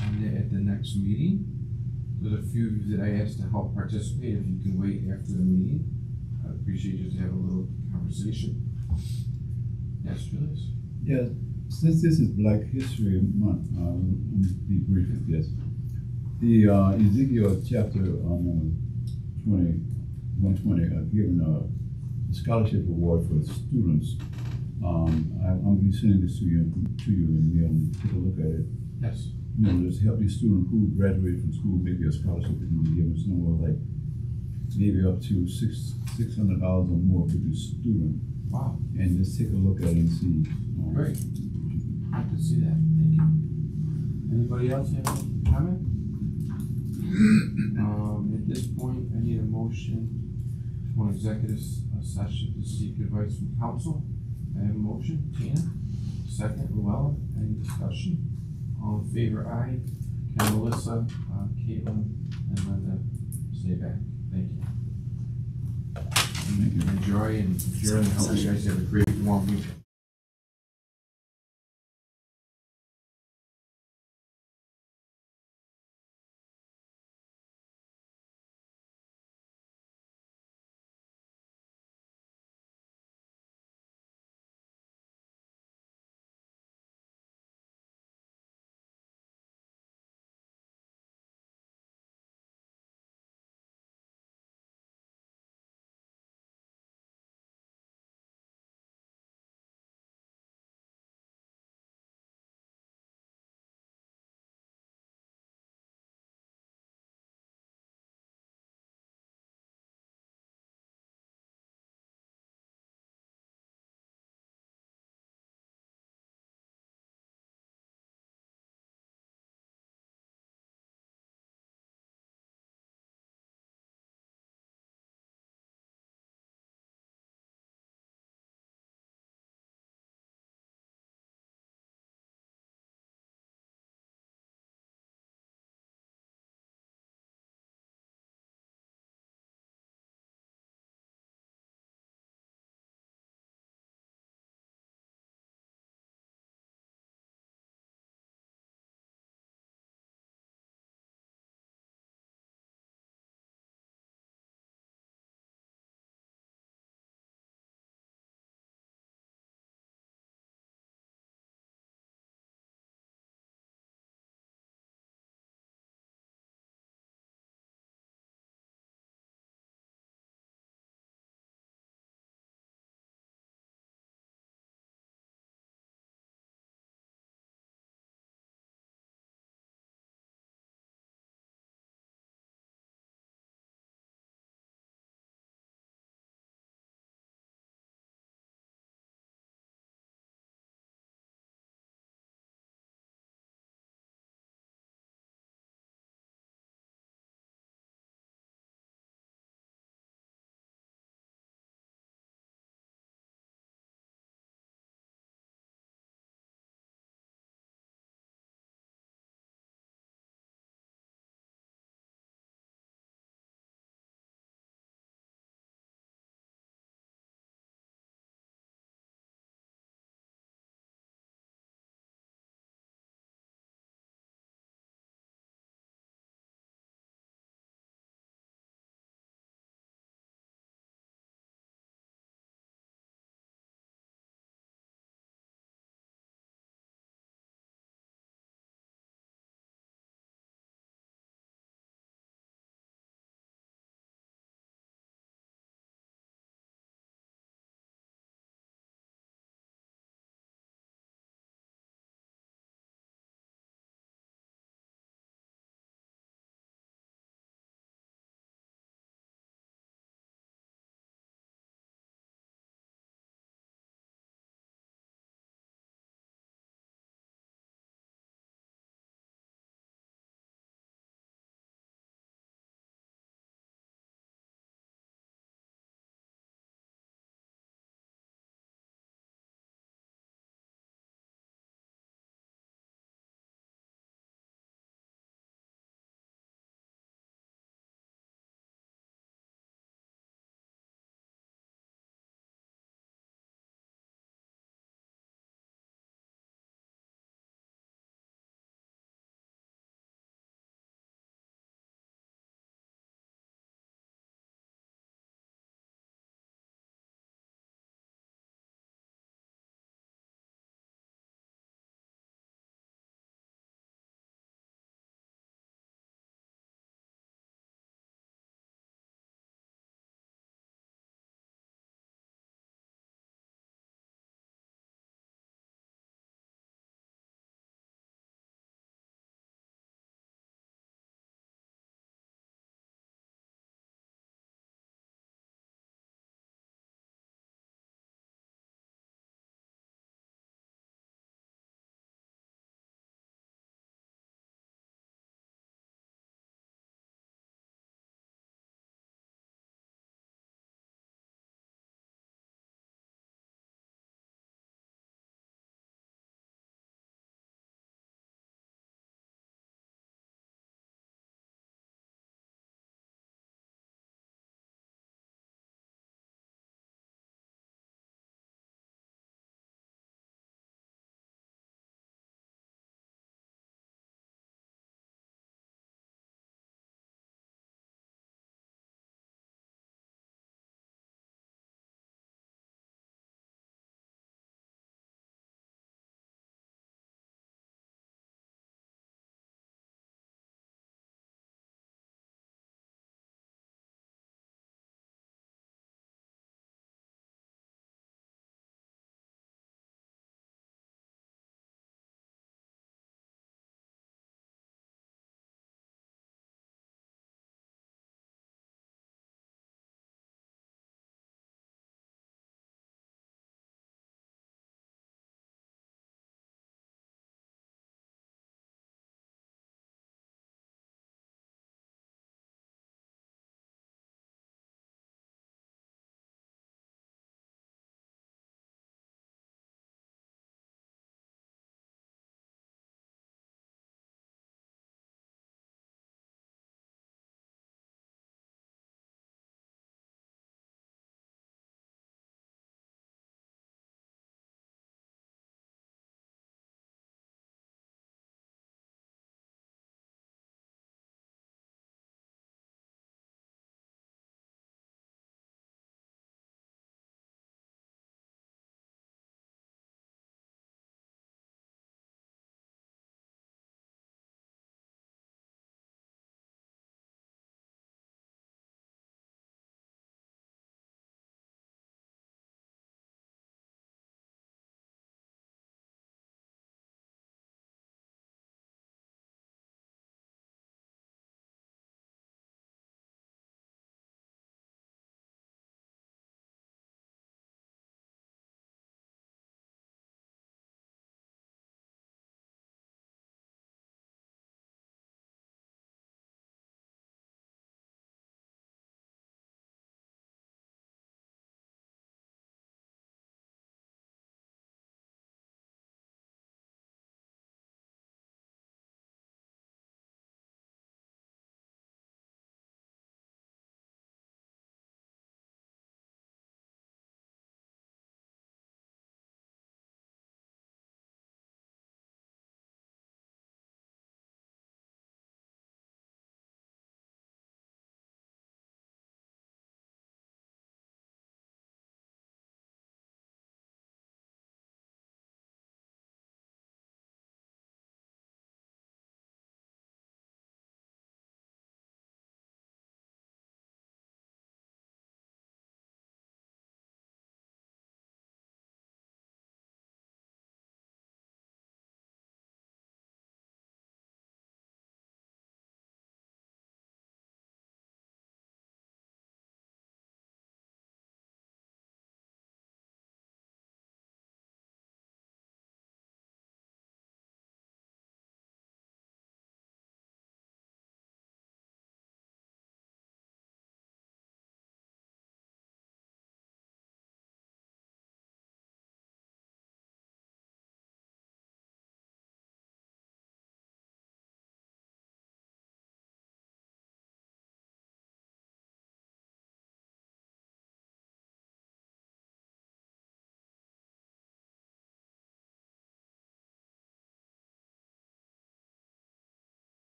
on that at the next meeting. There's a few of you that I asked to help participate. If you can wait after the meeting, I'd appreciate you to have a little conversation. Yes, Julius? Yeah, since this is Black History Month, I'll be brief with this. The Ezekiel chapter 120 given a scholarship award for students. I'll be sending this to you and you'll take a look at it. Yes. You know, just help these students who graduate from school, maybe a scholarship that can be given somewhere like maybe up to $600 or more for the student. Wow. And just take a look at it and see. Great. Good to see that. Thank you. Anybody else have any comment? At this point, I need a motion for an executive session to seek advice from counsel. I have a motion, Tina. Second, Luella. Any discussion? All in favor, aye. Ken, Melissa, Caitlin, and Linda, stay back. Thank you. Thank you. Enjoy and hope you guys have a great warm weekend.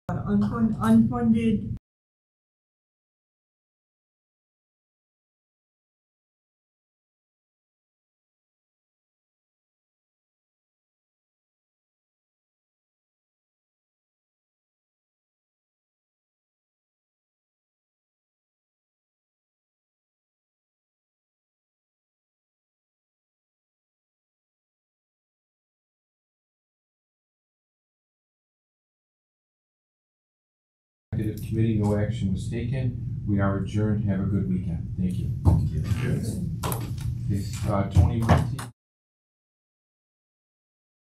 unfunded Executive committee, no action was taken. We are adjourned. Have a good weekend. Thank you. Okay, Tony Marti.